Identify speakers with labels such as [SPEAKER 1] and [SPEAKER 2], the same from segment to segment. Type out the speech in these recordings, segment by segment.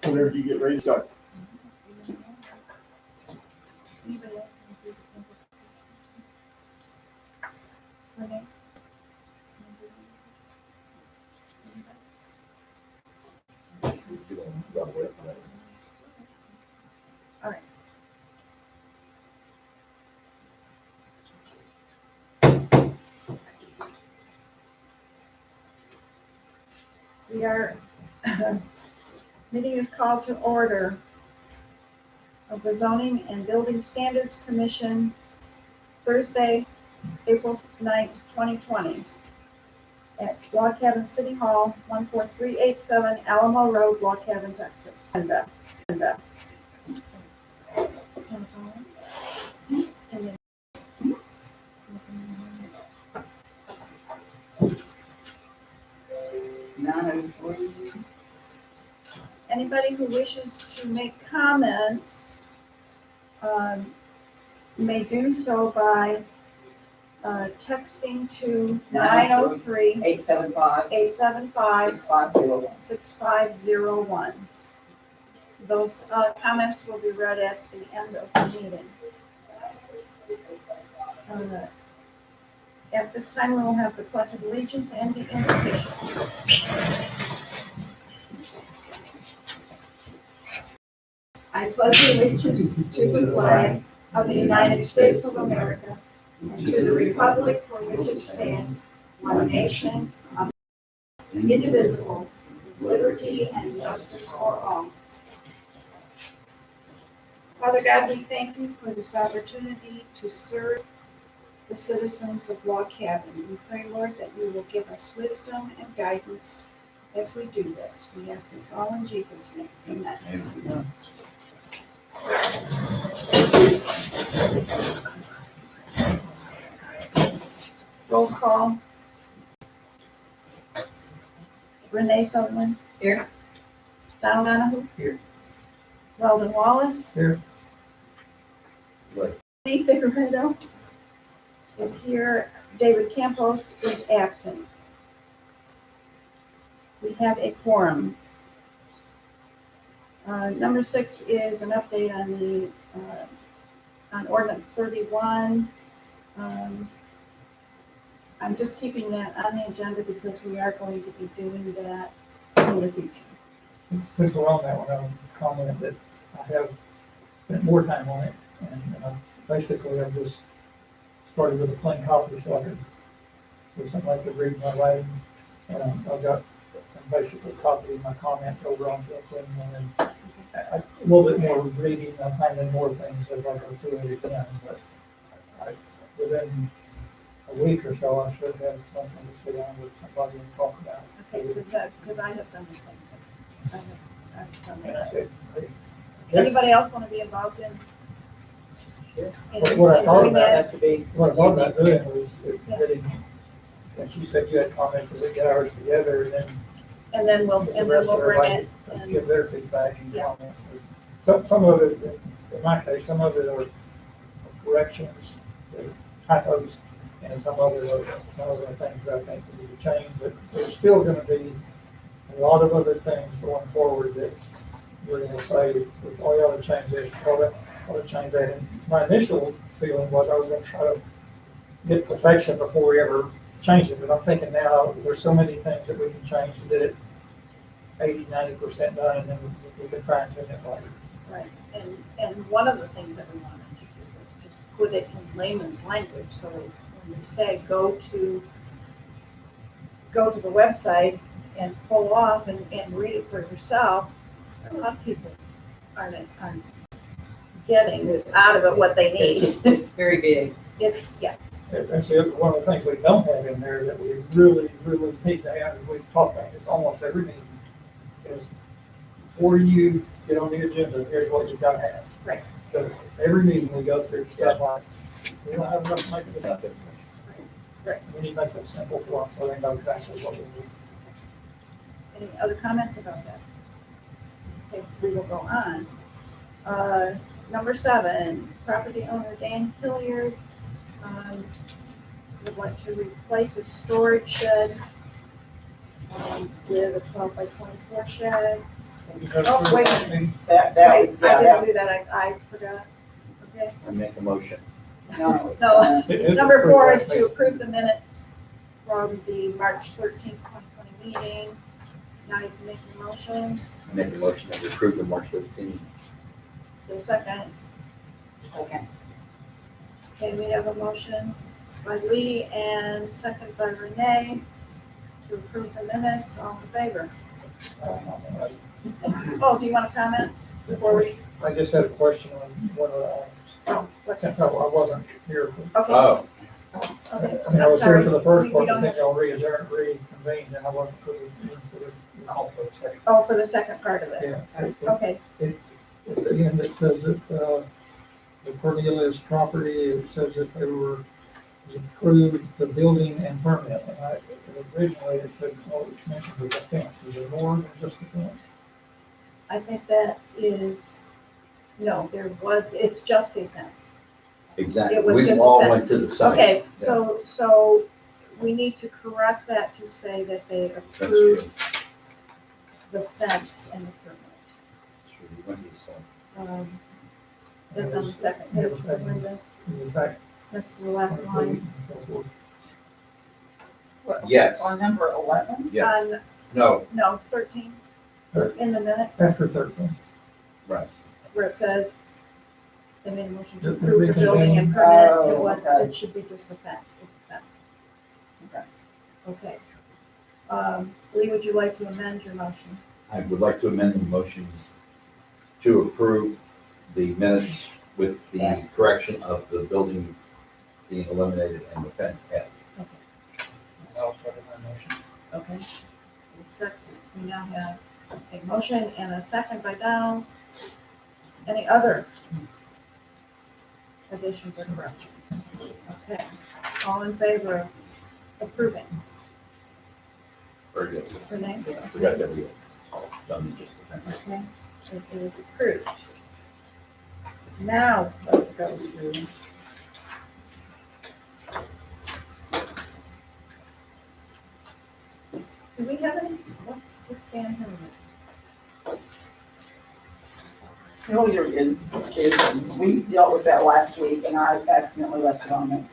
[SPEAKER 1] whenever you get ready to start.
[SPEAKER 2] Anybody else want to do the Renee? All right. We are, meeting is called to order of the Zoning and Building Standards Commission, Thursday, April 9th, 2020, at Log Cabin City Hall, 14387 Alamo Road, Log Cabin, Texas. Anybody who wishes to make comments may do so by texting to 903 875 6501. Those comments will be read at the end of the meeting. At this time, we will have the Pledge of Allegiance and the invocation. I pledge allegiance to the flag of the United States of America and to the republic for which it stands, one nation, indivisible, with liberty and justice for all. Father God, we thank you for this opportunity to serve the citizens of Log Cabin. We pray, Lord, that you will give us wisdom and guidance as we do this. We ask this all in Jesus' name. Amen.
[SPEAKER 1] Amen.
[SPEAKER 2] Roll call. Renee Sutherland.
[SPEAKER 3] Here.
[SPEAKER 2] Donald Donahue.
[SPEAKER 1] Here.
[SPEAKER 2] Weldon Wallace.
[SPEAKER 1] Here.
[SPEAKER 2] Lee Figueredo is here. David Campos is absent. We have a quorum. Number 6 is an update on the on ordinance 31. I'm just keeping that on the agenda because we are going to be doing that in the future.
[SPEAKER 4] Since we're on that one, I'll comment that I have spent more time on it, and basically I've just started with a plain copy so I could, so somebody could read my writing, and I've got basically copied my comments over onto a clean one, and a little bit more reading, I'm finding more things as I go through it again, but within a week or so, I should have something to sit down with somebody and talk about.
[SPEAKER 2] Okay, because I have done the same thing. I've done
[SPEAKER 4] And I
[SPEAKER 2] that.
[SPEAKER 4] said, I guess
[SPEAKER 2] Anybody else want to be involved in?
[SPEAKER 4] What I thought
[SPEAKER 2] doing
[SPEAKER 4] about
[SPEAKER 2] that?
[SPEAKER 4] what I thought about doing was getting, since you said you had comments, that we get ours together, and then
[SPEAKER 2] And then
[SPEAKER 4] the rest of
[SPEAKER 2] bring
[SPEAKER 4] everybody
[SPEAKER 2] it. and-
[SPEAKER 4] give their feedback and
[SPEAKER 2] Yeah.
[SPEAKER 4] comments. Some of it, in my case, some of it are corrections, typos, and some of it are things that I think we need to change, but there's still gonna be a lot of other things going forward that we're gonna say, oh, you ought to change this, ought to change that. And my initial feeling was I was gonna try to get perfection before we ever change it, but I'm thinking now, there's so many things that we can change to get it 80-90% done, and then we can try and do it later.
[SPEAKER 2] Right, and one of the things that we wanted to do was just put it in layman's language, so when we say go to the website and pull off and read it for yourself, a lot of people aren't getting out of it what they need.
[SPEAKER 3] It's very big.
[SPEAKER 2] It's, yeah,
[SPEAKER 4] That's one of the things we don't have in there that we really, really need to have, and we've talked about this almost every meeting, is before you get on the agenda, here's what you've got to have.
[SPEAKER 2] Right.
[SPEAKER 4] So every meeting we go through stuff like, we don't have enough to make it happen.
[SPEAKER 2] right.
[SPEAKER 4] We need to make it simple for them so they know exactly what we need.
[SPEAKER 2] Any other comments about that? Okay, we will go on. Number 7, property owner Dan Hilliard would like to replace a storage shed with a 12 by 24 shed. Oh, wait.
[SPEAKER 1] That
[SPEAKER 2] Wait,
[SPEAKER 1] was,
[SPEAKER 2] I
[SPEAKER 1] yeah,
[SPEAKER 2] didn't do that, I forgot. Okay,
[SPEAKER 3] I make a motion.
[SPEAKER 1] no.
[SPEAKER 2] No,
[SPEAKER 4] It was
[SPEAKER 2] number
[SPEAKER 4] pretty
[SPEAKER 2] 4 is
[SPEAKER 4] last
[SPEAKER 2] to
[SPEAKER 4] meeting.
[SPEAKER 2] approve the minutes from the March 13th, 2020 meeting. Now you can make a motion.
[SPEAKER 3] I make a motion that we approve the March 15th.
[SPEAKER 2] So second,
[SPEAKER 1] Okay.
[SPEAKER 2] okay, we have a motion by Lee and second by Renee to approve the minutes. All in favor? Oh, do you want to comment before we?
[SPEAKER 4] I just had a question on one of the items,
[SPEAKER 2] Oh, what's
[SPEAKER 4] since I wasn't here.
[SPEAKER 2] Okay,
[SPEAKER 3] Oh,
[SPEAKER 2] okay.
[SPEAKER 4] I mean, I was here for the first
[SPEAKER 2] We
[SPEAKER 4] part,
[SPEAKER 2] don't
[SPEAKER 4] but then
[SPEAKER 2] have-
[SPEAKER 4] y'all reconvened, and I wasn't for the second.
[SPEAKER 2] Oh, for the second part of it.
[SPEAKER 4] Yeah.
[SPEAKER 2] Okay,
[SPEAKER 4] At the end, it says that, the Cornelius property, it says that they was approved the building and permit, and originally it said, oh, it mentioned was a fence, is there more than just a fence?
[SPEAKER 2] I think that is, no, it's just a fence.
[SPEAKER 3] exactly.
[SPEAKER 2] It was
[SPEAKER 3] We
[SPEAKER 2] just
[SPEAKER 3] all
[SPEAKER 2] a
[SPEAKER 3] went to the site.
[SPEAKER 2] Okay,
[SPEAKER 3] Yeah,
[SPEAKER 2] so we need to correct that to say that they
[SPEAKER 3] That's
[SPEAKER 2] approved
[SPEAKER 3] true.
[SPEAKER 2] the fence and the permit.
[SPEAKER 3] That's true. We went to the site.
[SPEAKER 2] That's on the second page, Linda.
[SPEAKER 4] In fact,
[SPEAKER 2] That's the last line.
[SPEAKER 3] Yes.
[SPEAKER 1] On number 11?
[SPEAKER 3] Yes.
[SPEAKER 2] On,
[SPEAKER 3] No,
[SPEAKER 2] 13, in the minutes,
[SPEAKER 4] After 13.
[SPEAKER 3] right.
[SPEAKER 2] where it says, they made a motion to
[SPEAKER 4] The
[SPEAKER 2] approve the building and permit,
[SPEAKER 1] Oh, okay.
[SPEAKER 2] it should be just a fence, it's a fence.
[SPEAKER 1] Okay.
[SPEAKER 2] Okay. Lee, would you like to amend your motion?
[SPEAKER 3] I would like to amend the motion to approve the minutes with the
[SPEAKER 2] Yes.
[SPEAKER 3] correction of the building being eliminated and the fence added.
[SPEAKER 4] I'll second my motion.
[SPEAKER 2] Okay. Second, we now have a motion and a second by Donald. Any other additions or corrections? Okay, all in favor of approving?
[SPEAKER 3] Very good.
[SPEAKER 2] Renee?
[SPEAKER 3] I forgot that we had done just the fence.
[SPEAKER 2] Okay, it is approved. Now, let's go to. Do we have any, what's the Stan Hill?
[SPEAKER 1] Failure is, we dealt with that last week and I accidentally left it on there.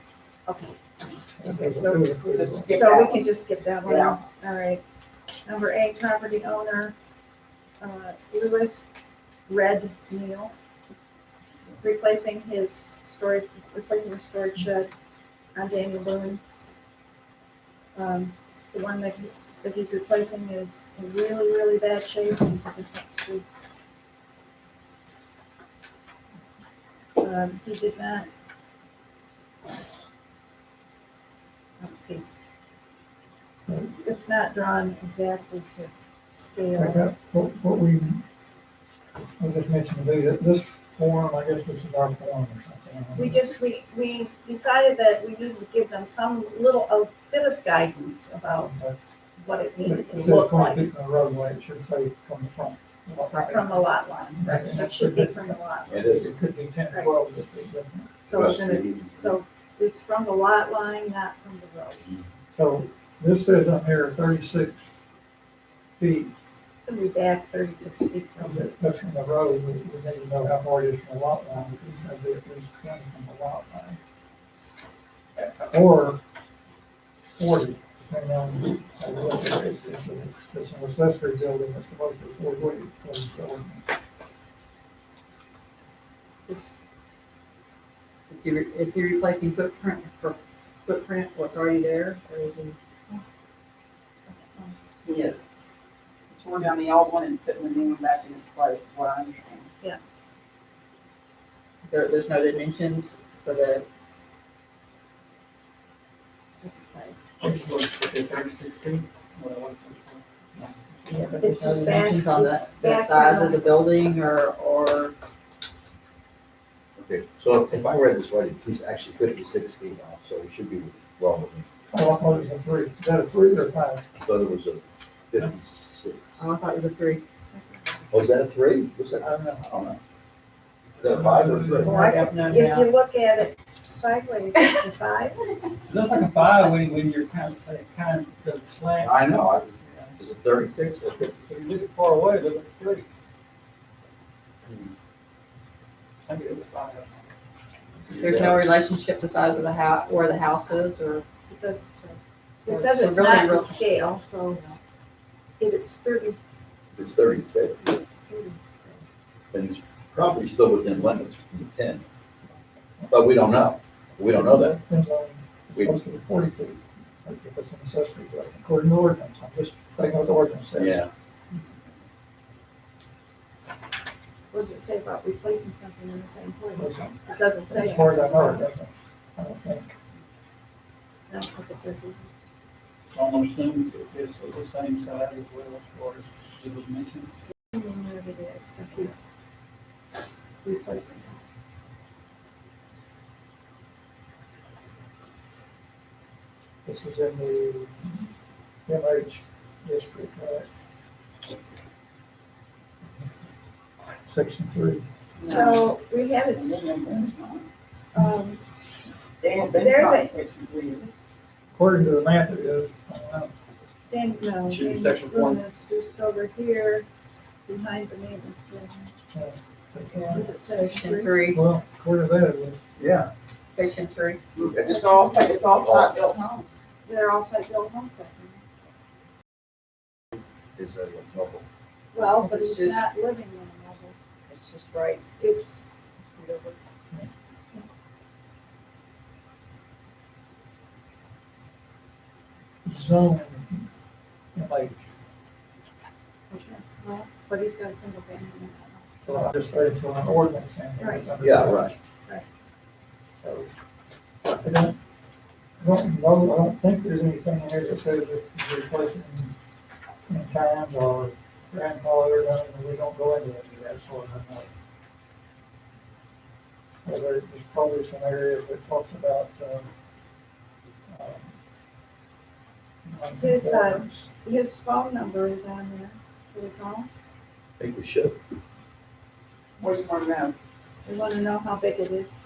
[SPEAKER 2] Okay,
[SPEAKER 4] Okay,
[SPEAKER 2] so-
[SPEAKER 1] Just skip
[SPEAKER 2] so we
[SPEAKER 1] that
[SPEAKER 2] can
[SPEAKER 1] one.
[SPEAKER 2] just skip that one.
[SPEAKER 1] Yeah.
[SPEAKER 2] All right. Number 8, property owner, Lewis Red Neal, replacing his storage shed on Daniel Boone. The one that he's replacing is in really, really bad shape, and he just wants to. He did not. Let's see. It's not drawn exactly to scale.
[SPEAKER 4] Okay, what we, I just mentioned today, that this form, I guess this is our form or something.
[SPEAKER 2] We decided that we needed to give them a bit of guidance about what it
[SPEAKER 4] It
[SPEAKER 2] needed to
[SPEAKER 4] says
[SPEAKER 2] look
[SPEAKER 4] 20
[SPEAKER 2] like
[SPEAKER 4] feet from the roadway, it should say from the front.
[SPEAKER 2] from the lot line.
[SPEAKER 4] Right, and
[SPEAKER 2] It
[SPEAKER 4] that
[SPEAKER 2] should be from the lot line.
[SPEAKER 3] It is.
[SPEAKER 4] It could be 10,
[SPEAKER 2] Right.
[SPEAKER 4] 12, if it's different.
[SPEAKER 2] So we're gonna, so it's from the lot line, not from the road.
[SPEAKER 4] So this says on here 36 feet,
[SPEAKER 2] It's gonna be back 36 feet from it.
[SPEAKER 4] that's from the road, we need to know how far it is from the lot line, because it's gonna be at least 20 from the lot line. Or 40, depending on how you look at it. If it's an accessory building, it's supposed to be 40 feet.
[SPEAKER 5] Is he replacing footprint for footprint, what's already there, or is he?
[SPEAKER 1] He is. Tore down the old one and putting the new one back in its place, is what I understand.
[SPEAKER 5] There's no dimensions for the,
[SPEAKER 2] What's it say?
[SPEAKER 5] yeah, but there's
[SPEAKER 2] It's
[SPEAKER 5] no
[SPEAKER 2] just back-
[SPEAKER 5] dimensions on
[SPEAKER 2] it's
[SPEAKER 5] the
[SPEAKER 2] back
[SPEAKER 5] size
[SPEAKER 2] from
[SPEAKER 5] of the building or,
[SPEAKER 3] Okay, so if I read this right, he's actually 56 feet off, so he should be well within.
[SPEAKER 4] Oh, I thought it was a 3. Is that a 3 or a 5?
[SPEAKER 3] I thought it was a 56.
[SPEAKER 5] oh, I thought it was a 3.
[SPEAKER 3] Oh, is that a 3? What's that?
[SPEAKER 4] I don't know.
[SPEAKER 3] I don't know. Is that a 5 or a 3?
[SPEAKER 2] Well, I-
[SPEAKER 5] don't know
[SPEAKER 2] If
[SPEAKER 5] now.
[SPEAKER 2] you look at it sideways, it's a 5.
[SPEAKER 6] It looks like a 5 when you're kind of goes flat.
[SPEAKER 3] I know, I was Is it 36?
[SPEAKER 4] If you live it far away, live at 3. I think it was 5.
[SPEAKER 5] There's no relationship to the size of the house, where the house is, or?
[SPEAKER 2] It doesn't say.
[SPEAKER 5] Or
[SPEAKER 2] It says
[SPEAKER 5] so
[SPEAKER 2] it's
[SPEAKER 5] really
[SPEAKER 2] not to
[SPEAKER 5] real-
[SPEAKER 2] scale, so if it's 30,
[SPEAKER 3] It's 36,
[SPEAKER 2] it's 36.
[SPEAKER 3] and it's probably still within limits from the 10. But we don't know. We don't know that.
[SPEAKER 4] Depends on, it's
[SPEAKER 3] We-
[SPEAKER 4] supposed to be 40 feet, like if it's an accessory building, according to ordinance. I'm just saying what the ordinance says.
[SPEAKER 3] Yeah,
[SPEAKER 2] What does it say about replacing something in the same place?
[SPEAKER 4] Doesn't-
[SPEAKER 2] It doesn't say.
[SPEAKER 4] As far as I know, it doesn't. I don't think.
[SPEAKER 2] No, it says it.
[SPEAKER 6] Almost assumed it's the same size as well as far as it was mentioned.
[SPEAKER 2] I don't know what it is, since he's replacing it.
[SPEAKER 4] This is in the MH district, right? Section 3.
[SPEAKER 2] So we have
[SPEAKER 1] It's
[SPEAKER 2] it,
[SPEAKER 1] Daniel Ben's
[SPEAKER 2] there's
[SPEAKER 1] not
[SPEAKER 2] a-
[SPEAKER 1] section 3.
[SPEAKER 4] According to the map, it is.
[SPEAKER 2] Dan, no.
[SPEAKER 3] Should be
[SPEAKER 2] Dan
[SPEAKER 3] section
[SPEAKER 2] Bruno
[SPEAKER 3] 1.
[SPEAKER 2] is just over here, behind the maintenance building. Is it
[SPEAKER 5] Section 3,
[SPEAKER 4] Well, according to that, it is.
[SPEAKER 3] yeah.
[SPEAKER 5] section 3.
[SPEAKER 1] It's all site built homes.
[SPEAKER 2] They're all site built homes. I think.
[SPEAKER 3] Is that what's local?
[SPEAKER 2] Well, but
[SPEAKER 5] It's
[SPEAKER 2] he's
[SPEAKER 5] just-
[SPEAKER 2] not living in a mobile.
[SPEAKER 5] It's just right.
[SPEAKER 2] It's,
[SPEAKER 4] Zone MH.
[SPEAKER 2] well, but he's got a single family. in that
[SPEAKER 4] So I just say for an ordinance and it's under.
[SPEAKER 3] Yeah, right.
[SPEAKER 4] So, I don't know, I don't think there's anything in here that says if you're replacing in kind or grandfather, we don't go into any of that sort of thing. Well, there's probably some areas that talks about,
[SPEAKER 2] His,
[SPEAKER 4] non-conformance.
[SPEAKER 2] His phone number is on there. Can we call him?
[SPEAKER 3] I think we should.
[SPEAKER 1] What do you want to know?
[SPEAKER 2] We want to know how big it is.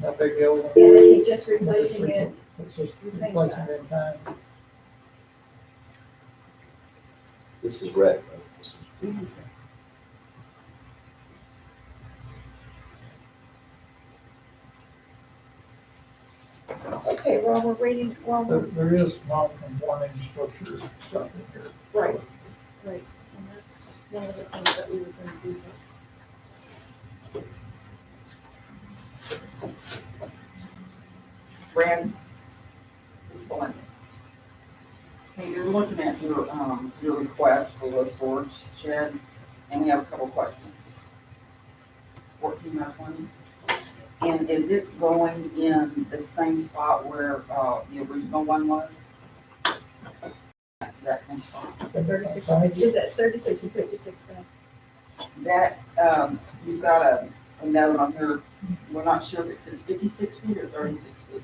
[SPEAKER 4] How big the old one
[SPEAKER 2] And is
[SPEAKER 4] is.
[SPEAKER 2] he just replacing it?
[SPEAKER 4] It's just
[SPEAKER 2] the same
[SPEAKER 4] replacing
[SPEAKER 2] size?
[SPEAKER 4] it in kind.
[SPEAKER 3] This is red, right? This is-
[SPEAKER 2] Okay, well, we're waiting,
[SPEAKER 4] There is non-conforming structure stuff in here.
[SPEAKER 2] right, and that's one of the things that we were going to do this.
[SPEAKER 1] Brand is blank. Hey, you're looking at your request for the storage shed, and we have a couple questions. 14 by 20. And is it going in the same spot where, the original one was? That same spot?
[SPEAKER 2] 36, is that 36 or 56, Ben?
[SPEAKER 1] That, you've got a note on here, we're not sure if it says 56 feet or 36 feet.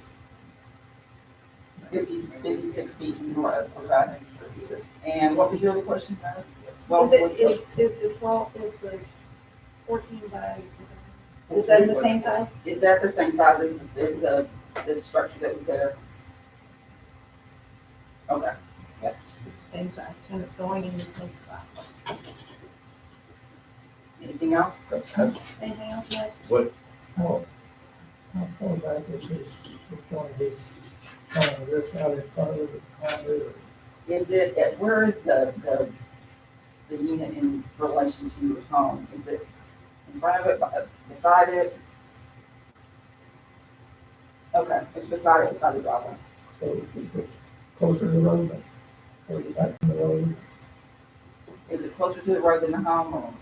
[SPEAKER 1] 56 feet from the road, okay? And what was your other question, Brad? Well,
[SPEAKER 2] Is the 12, is the 14 by, is that the same size?
[SPEAKER 1] Is that the same size as the structure that was there? Okay,
[SPEAKER 2] It's the same size, and it's going in the same spot.
[SPEAKER 1] anything else?
[SPEAKER 2] Anything else, Mike?
[SPEAKER 3] What,
[SPEAKER 4] How far back is his, one of his, this out in front of the conduit?
[SPEAKER 1] Is it, where is the unit in relation to your home? Is it in front of it, beside it? Okay, it's beside the driveway.
[SPEAKER 4] So it's closer to the road, or back from the road?
[SPEAKER 1] Is it closer to the road than the home or?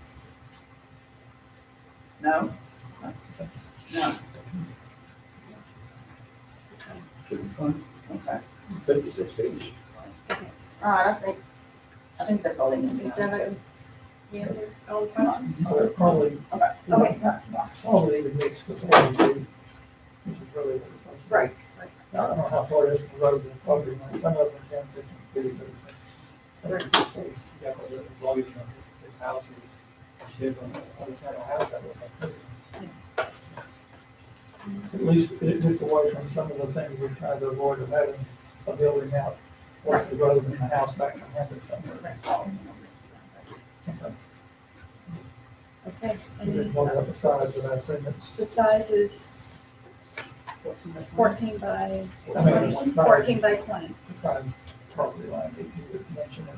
[SPEAKER 1] No? No,
[SPEAKER 3] should be fine.
[SPEAKER 1] okay.
[SPEAKER 3] 56 feet.
[SPEAKER 1] All right, I think that's all they need to
[SPEAKER 2] Is
[SPEAKER 1] know.
[SPEAKER 2] that the answer, all the questions?
[SPEAKER 4] So it probably,
[SPEAKER 2] Okay.
[SPEAKER 4] probably even mixed with 40 feet, which is really what it's supposed to be.
[SPEAKER 2] Right,
[SPEAKER 4] I don't know how far it is from the road, but probably, like, some of them are 10, 15 feet, but that's the case.
[SPEAKER 6] Yeah, but the volume of his house is different.
[SPEAKER 4] Every time a house, that would make it. At least it gets away from some of the things we try to avoid of having a building out across the road and the house back behind it somewhere. Okay.
[SPEAKER 2] Okay,
[SPEAKER 4] You didn't know about the size, but I assume it's,
[SPEAKER 2] the size is 14 by,
[SPEAKER 4] I mean, it's not
[SPEAKER 2] 14 by 20.
[SPEAKER 4] the side property line, if you would mention it.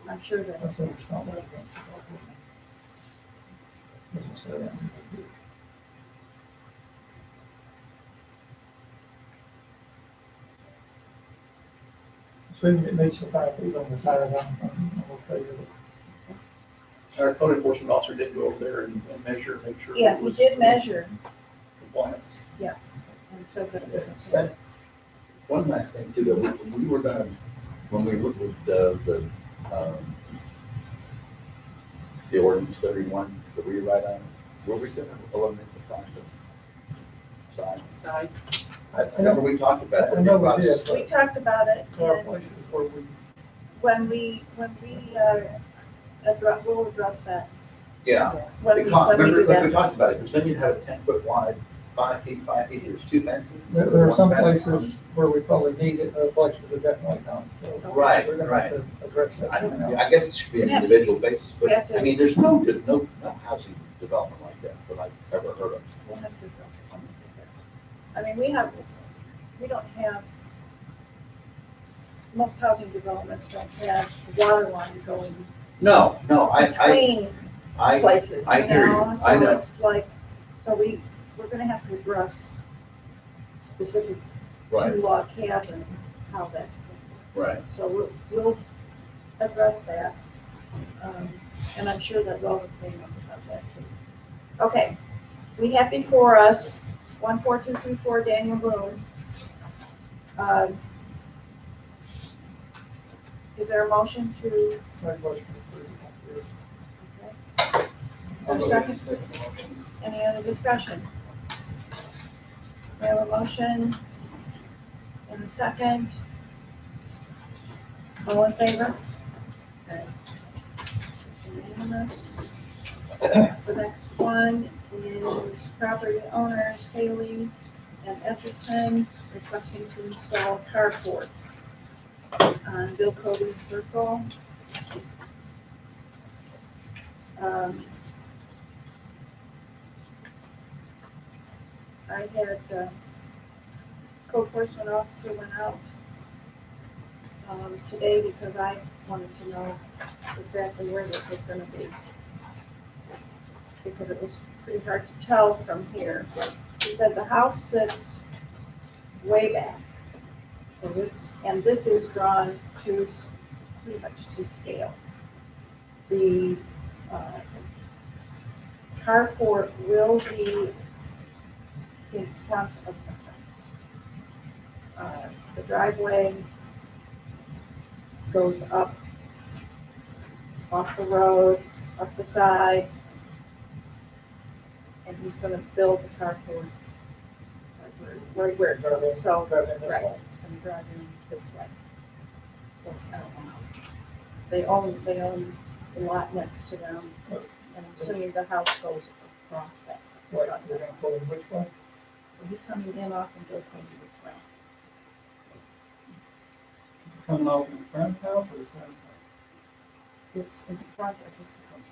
[SPEAKER 2] I'm sure that
[SPEAKER 4] I assume
[SPEAKER 2] it's,
[SPEAKER 4] it's not right against the property line. Doesn't say that. Assuming it meets the 5 feet on the side of I'm okay with it.
[SPEAKER 3] Our code enforcement officer did go over there and measure, make sure.
[SPEAKER 2] yeah,
[SPEAKER 3] it
[SPEAKER 2] he
[SPEAKER 3] was
[SPEAKER 2] did measure
[SPEAKER 3] Compliance.
[SPEAKER 2] and said that it was.
[SPEAKER 3] That- One last thing too, that we were gonna, when we looked at the ordinance 31, the rewrite on, were we gonna eliminate the fact of size?
[SPEAKER 5] Sides.
[SPEAKER 4] I
[SPEAKER 3] Remember
[SPEAKER 4] know,
[SPEAKER 3] we talked about it.
[SPEAKER 4] I know we did,
[SPEAKER 2] We
[SPEAKER 4] but
[SPEAKER 2] talked about it,
[SPEAKER 4] there are
[SPEAKER 2] and
[SPEAKER 4] places where we,
[SPEAKER 2] when we we'll address that.
[SPEAKER 3] Yeah.
[SPEAKER 2] When we
[SPEAKER 3] Remember,
[SPEAKER 2] do
[SPEAKER 3] because we
[SPEAKER 2] that.
[SPEAKER 3] talked about it, because then you'd have a 10-foot wide, 5 feet, there's 2 fences. instead of
[SPEAKER 4] there are
[SPEAKER 3] one
[SPEAKER 4] some
[SPEAKER 3] fence.
[SPEAKER 4] places where we probably need it, other places we definitely don't. So
[SPEAKER 3] Right,
[SPEAKER 4] we're gonna have to address that somehow.
[SPEAKER 3] I guess it should be an
[SPEAKER 2] We have to-
[SPEAKER 3] individual basis,
[SPEAKER 2] we
[SPEAKER 3] but,
[SPEAKER 2] have to-
[SPEAKER 3] I mean, there's no housing development like that that I've ever heard of.
[SPEAKER 2] We'll have to address it. I mean, we don't have, most housing developments don't have water line going
[SPEAKER 3] No,
[SPEAKER 2] between
[SPEAKER 3] I,
[SPEAKER 2] places,
[SPEAKER 3] I
[SPEAKER 2] you
[SPEAKER 3] hear you.
[SPEAKER 2] know?
[SPEAKER 3] I know.
[SPEAKER 2] So it's like, so we're gonna have to address specific
[SPEAKER 3] Right.
[SPEAKER 2] to log cabin, how that's going.
[SPEAKER 3] right.
[SPEAKER 2] So we'll address that. And I'm sure that Robert may know about that too. Okay, we have before us 14224 Daniel Boone. Is there a motion to,
[SPEAKER 4] Make motion to approve.
[SPEAKER 2] okay? Is there a second? Any other discussion? We have a motion and a second. All in favor? Okay. Unanimous. The next one is property owners Haley and Edgerton requesting to install a carport on Bill Cody's Circle. I had, code enforcement officer went out today because I wanted to know exactly where this was gonna be. Because it was pretty hard to tell from here. He said the house sits way back. So and this is drawn to, pretty much to scale. The carport will be in front of the house. The driveway goes up off the road, up the side, and he's gonna build the carport right where it goes, so,
[SPEAKER 4] Drive in this
[SPEAKER 2] right,
[SPEAKER 4] way.
[SPEAKER 2] it's gonna drive in this way. So, I don't know. They own the lot next to them, and I'm assuming the house goes across that.
[SPEAKER 4] Right, we're gonna pull in which way?
[SPEAKER 2] So he's coming in off and Bill Cody this way.
[SPEAKER 6] Coming off in the front house or the front house?
[SPEAKER 2] It's in front of his house.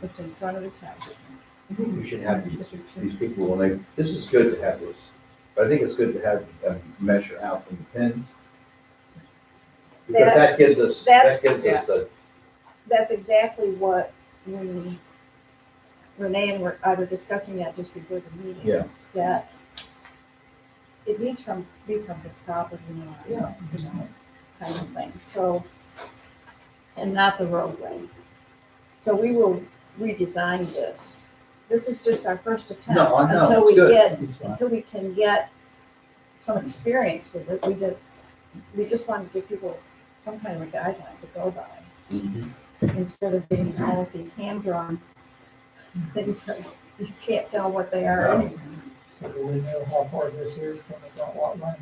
[SPEAKER 2] It's in front of his house.
[SPEAKER 3] I think we should have these people, when they, this is good to have this, but I think it's good to have a measure out from the pins. Because that gives us the,
[SPEAKER 2] That's exactly what when Renee and I were discussing that just before the meeting.
[SPEAKER 3] Yeah.
[SPEAKER 2] That it needs to be from the property line.
[SPEAKER 3] Yeah.
[SPEAKER 2] You know, kind of thing, so, and not the roadway. So we will redesign this. This is just our first attempt.
[SPEAKER 3] No, I know,
[SPEAKER 2] Until
[SPEAKER 3] it's
[SPEAKER 2] we
[SPEAKER 3] good.
[SPEAKER 2] get,
[SPEAKER 3] It's fine.
[SPEAKER 2] until we can get some experience with it. We just wanted to give people some kind of a guideline to go by,
[SPEAKER 3] Mhm.
[SPEAKER 2] instead of getting all of these hand-drawn things that you can't tell what they are
[SPEAKER 3] No.
[SPEAKER 2] anyway.
[SPEAKER 4] So do we know how far this is from the front lot line?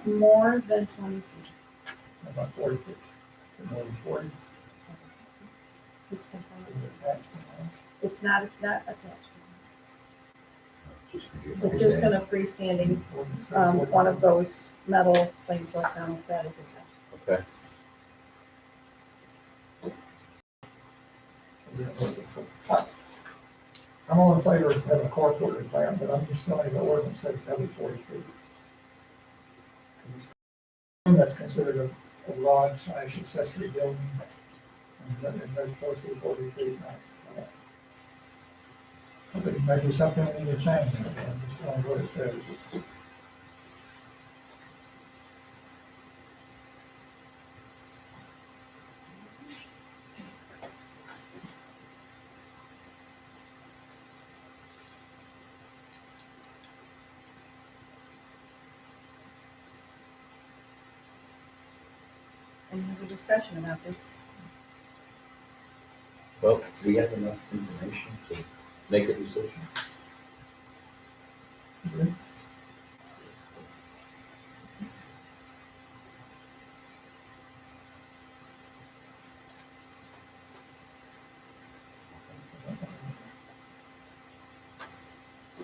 [SPEAKER 2] More than 20 feet.
[SPEAKER 4] About 40 feet. More than 40. Is it attached to the house?
[SPEAKER 2] It's not attached.
[SPEAKER 3] Just
[SPEAKER 2] It's just gonna freestanding, one of those metal things like Donald's had at his house.
[SPEAKER 3] Okay.
[SPEAKER 4] I'm all in favor of having a carport requirement, but I'm just telling you the ordinance says every 40 feet. That's considered a garage slash accessory building, and that's supposed to be 40 feet. But maybe something we need to change, I'm just telling you what it says.
[SPEAKER 2] And have a discussion about this.
[SPEAKER 3] Well, we have enough information to make a decision.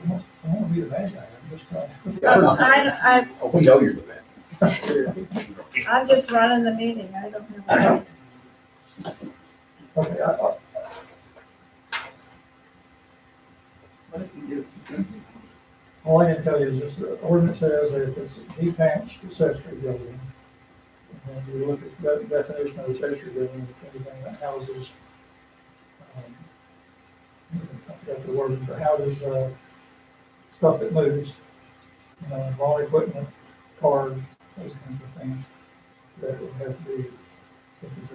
[SPEAKER 4] I don't want to be the bad guy, I'm just trying.
[SPEAKER 3] Oh, we know you're the man.
[SPEAKER 2] I'm just running the meeting, I don't know.
[SPEAKER 4] Okay,
[SPEAKER 1] What if you do?
[SPEAKER 4] all I can tell you is this, the ordinance says that if it's a detached accessory building, and then you look at the definition of accessory building, it's anything that houses, I forgot the word, but houses, stuff that moves, lawn equipment, cars, those kinds of things, that it has to be, if it's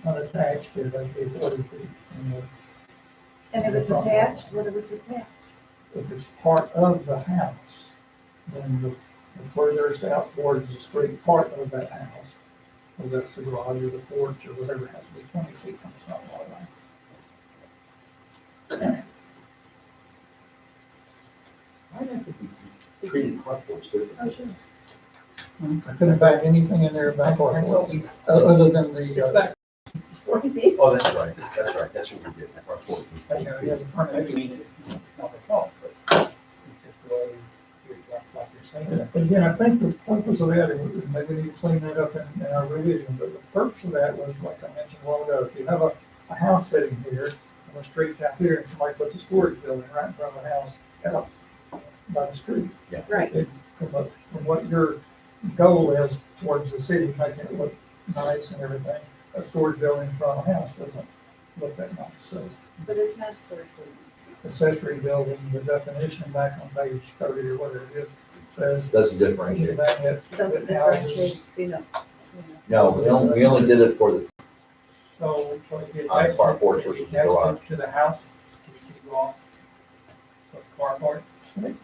[SPEAKER 4] unattached, it has to be 40 feet.
[SPEAKER 2] And if it's attached, what if it's attached?
[SPEAKER 4] If it's part of the house, then the furthest out towards the street part of that house, whether that's the garage or the porch or whatever, has to be 20 feet from the front lot line.
[SPEAKER 3] I don't think we treated carports differently.
[SPEAKER 2] Oh, sure.
[SPEAKER 4] I couldn't find anything in there about carports, other than the,
[SPEAKER 2] It's 40 feet.
[SPEAKER 3] Oh, that's right, that's what we did, carport was
[SPEAKER 4] you know, you have a permit.
[SPEAKER 6] Maybe it's not the fault, but it's just the way like you're saying.
[SPEAKER 4] But again, I think the purpose of that, and maybe we need to clean that up in our revision, but the purpose of that was, like I mentioned a while ago, if you have a house sitting here, and the street's out here, and somebody puts a storage building right in front of the house, out by the street.
[SPEAKER 2] Right.
[SPEAKER 4] From what your goal is towards the city, making it look nice and everything, a storage building in front of a house doesn't look that nice. So
[SPEAKER 2] But it's not a storage building.
[SPEAKER 4] accessory building, the definition back on page 30 or whatever it is, says
[SPEAKER 3] Doesn't differentiate.
[SPEAKER 4] anything that
[SPEAKER 2] Doesn't
[SPEAKER 4] houses-
[SPEAKER 2] differentiate,
[SPEAKER 3] No, we only did it for the,
[SPEAKER 4] So if you
[SPEAKER 3] On a
[SPEAKER 4] attach
[SPEAKER 3] carport
[SPEAKER 4] it-
[SPEAKER 3] versus
[SPEAKER 4] if you attach
[SPEAKER 3] garage.
[SPEAKER 4] it to the house, can you go off the carport?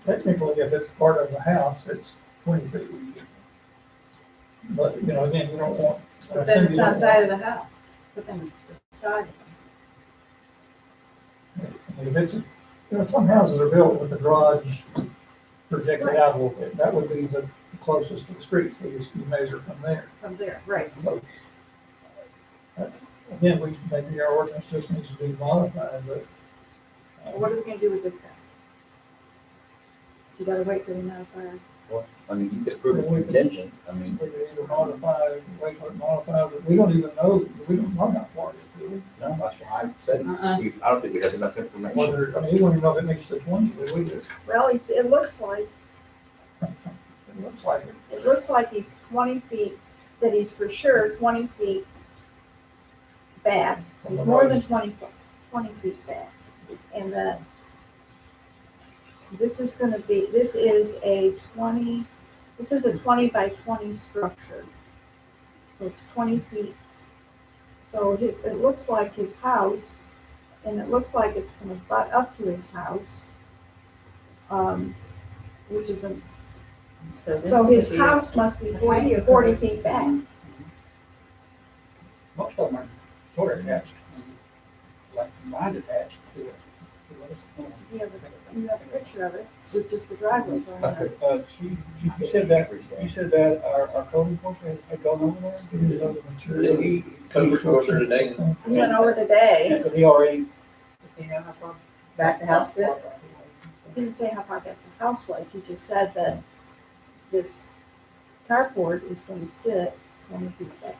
[SPEAKER 4] Technically, if it's part of the house, it's 20 feet. But, again, you don't want.
[SPEAKER 2] But then it's outside of the house, but then it's the side of
[SPEAKER 4] I mean, if it's, some houses are built with the garage projected out a little bit, that would be the closest to the street, so you measure from there.
[SPEAKER 2] from there, right.
[SPEAKER 4] So, again, maybe our ordinance just needs to be modified, but.
[SPEAKER 2] What are we gonna do with this guy? You gotta wait till we modify it.
[SPEAKER 3] well, I mean, you could prove it contingent, I mean,
[SPEAKER 4] We could either modify, but we don't even know, we don't know how far it is, do we?
[SPEAKER 3] no, that's why I said, I don't think we have enough information.
[SPEAKER 4] Whether, we don't even know if it makes the 20, do we?
[SPEAKER 2] Well, it looks like,
[SPEAKER 4] It looks like it.
[SPEAKER 2] it looks like he's 20 feet, that he's for sure 20 feet back. He's more than 20 feet back. And that, this is a 20 by 20 structure. So it's 20 feet. So it looks like his house, and it looks like it's gonna butt up to his house. Which is so his house must be 40 feet back.
[SPEAKER 6] Most of them are sort of attached, like mine attached to it.
[SPEAKER 2] You have a picture of it with just the driveway going up.
[SPEAKER 6] You said that our code enforcement had gone over there? Did he come over today?
[SPEAKER 2] He went over today.
[SPEAKER 6] And so he already.
[SPEAKER 5] Does he know how far back the house sits?
[SPEAKER 2] didn't say how far back the house was, he just said that this carport is going to sit 20 feet back.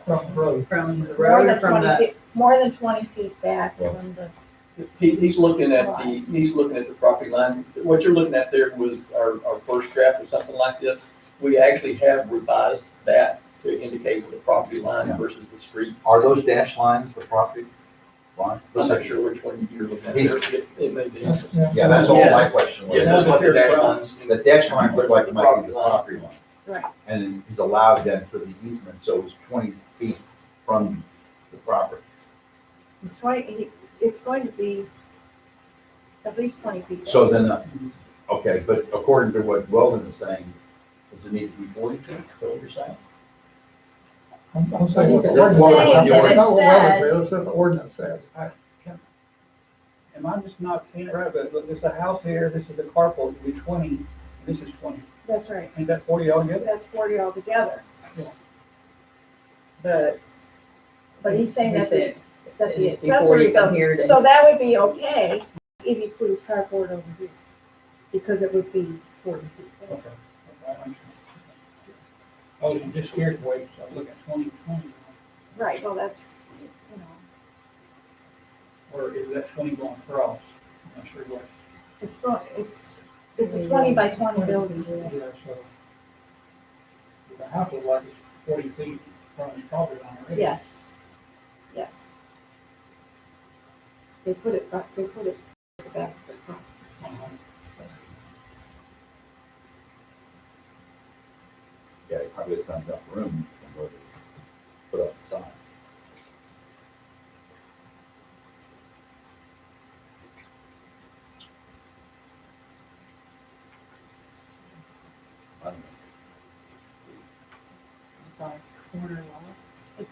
[SPEAKER 4] From the road.
[SPEAKER 5] From the
[SPEAKER 2] More
[SPEAKER 5] road or
[SPEAKER 2] than
[SPEAKER 5] from
[SPEAKER 2] 20
[SPEAKER 5] the,
[SPEAKER 2] feet, more than 20 feet back
[SPEAKER 3] Yeah.
[SPEAKER 2] from the,
[SPEAKER 6] He's looking at the property line. What you're looking at there was our first draft or something like this. We actually have revised that to indicate the property line
[SPEAKER 3] Yeah.
[SPEAKER 6] versus the street.
[SPEAKER 3] Are those dash lines the property line?
[SPEAKER 6] I'm not sure which one you're looking at there. It may be.
[SPEAKER 4] That's-
[SPEAKER 3] Yeah, that's all my
[SPEAKER 6] Yes.
[SPEAKER 3] question was.
[SPEAKER 6] Yes, that's what the dash lines.
[SPEAKER 3] The dash line looked like it might be the property line.
[SPEAKER 2] right.
[SPEAKER 3] And he's allowed then for the easement, so it's 20 feet from the property.
[SPEAKER 2] It's going to be at least 20 feet.
[SPEAKER 3] So
[SPEAKER 2] back.
[SPEAKER 3] then, okay, but according to what Weldon is saying, does it need to be 40 feet, is that what you're saying?
[SPEAKER 4] I'm saying what the
[SPEAKER 2] He's
[SPEAKER 4] ordinance.
[SPEAKER 3] saying
[SPEAKER 4] I
[SPEAKER 3] that it
[SPEAKER 4] know what Weldon
[SPEAKER 2] says-
[SPEAKER 4] That's what the ordinance says.
[SPEAKER 6] Am I just not seeing it right? But there's a house here, this is the carport, it'd be 20, and this is 20.
[SPEAKER 2] That's right.
[SPEAKER 6] Ain't that 40 altogether?
[SPEAKER 2] That's 40 altogether.
[SPEAKER 5] but.
[SPEAKER 2] But he's saying that the, that the
[SPEAKER 5] It's before
[SPEAKER 2] accessory
[SPEAKER 5] you come here
[SPEAKER 2] building,
[SPEAKER 5] to-
[SPEAKER 2] so that would be okay if you put his carport over here. Because it would be 40 feet back.
[SPEAKER 6] Oh, you just scared away, so I look at 20.
[SPEAKER 2] Right, well, that's, you know,
[SPEAKER 6] Or is that 20 going across? I'm not sure what.
[SPEAKER 2] it's a 20 by 20 building.
[SPEAKER 6] Yeah, so. The house is like 40 feet from the property line, right?
[SPEAKER 2] Yes, yes. They put it back at the back of the property.
[SPEAKER 3] Yeah, he probably has not enough room from where to put up the sign. I don't know.
[SPEAKER 5] Sorry, corner lot,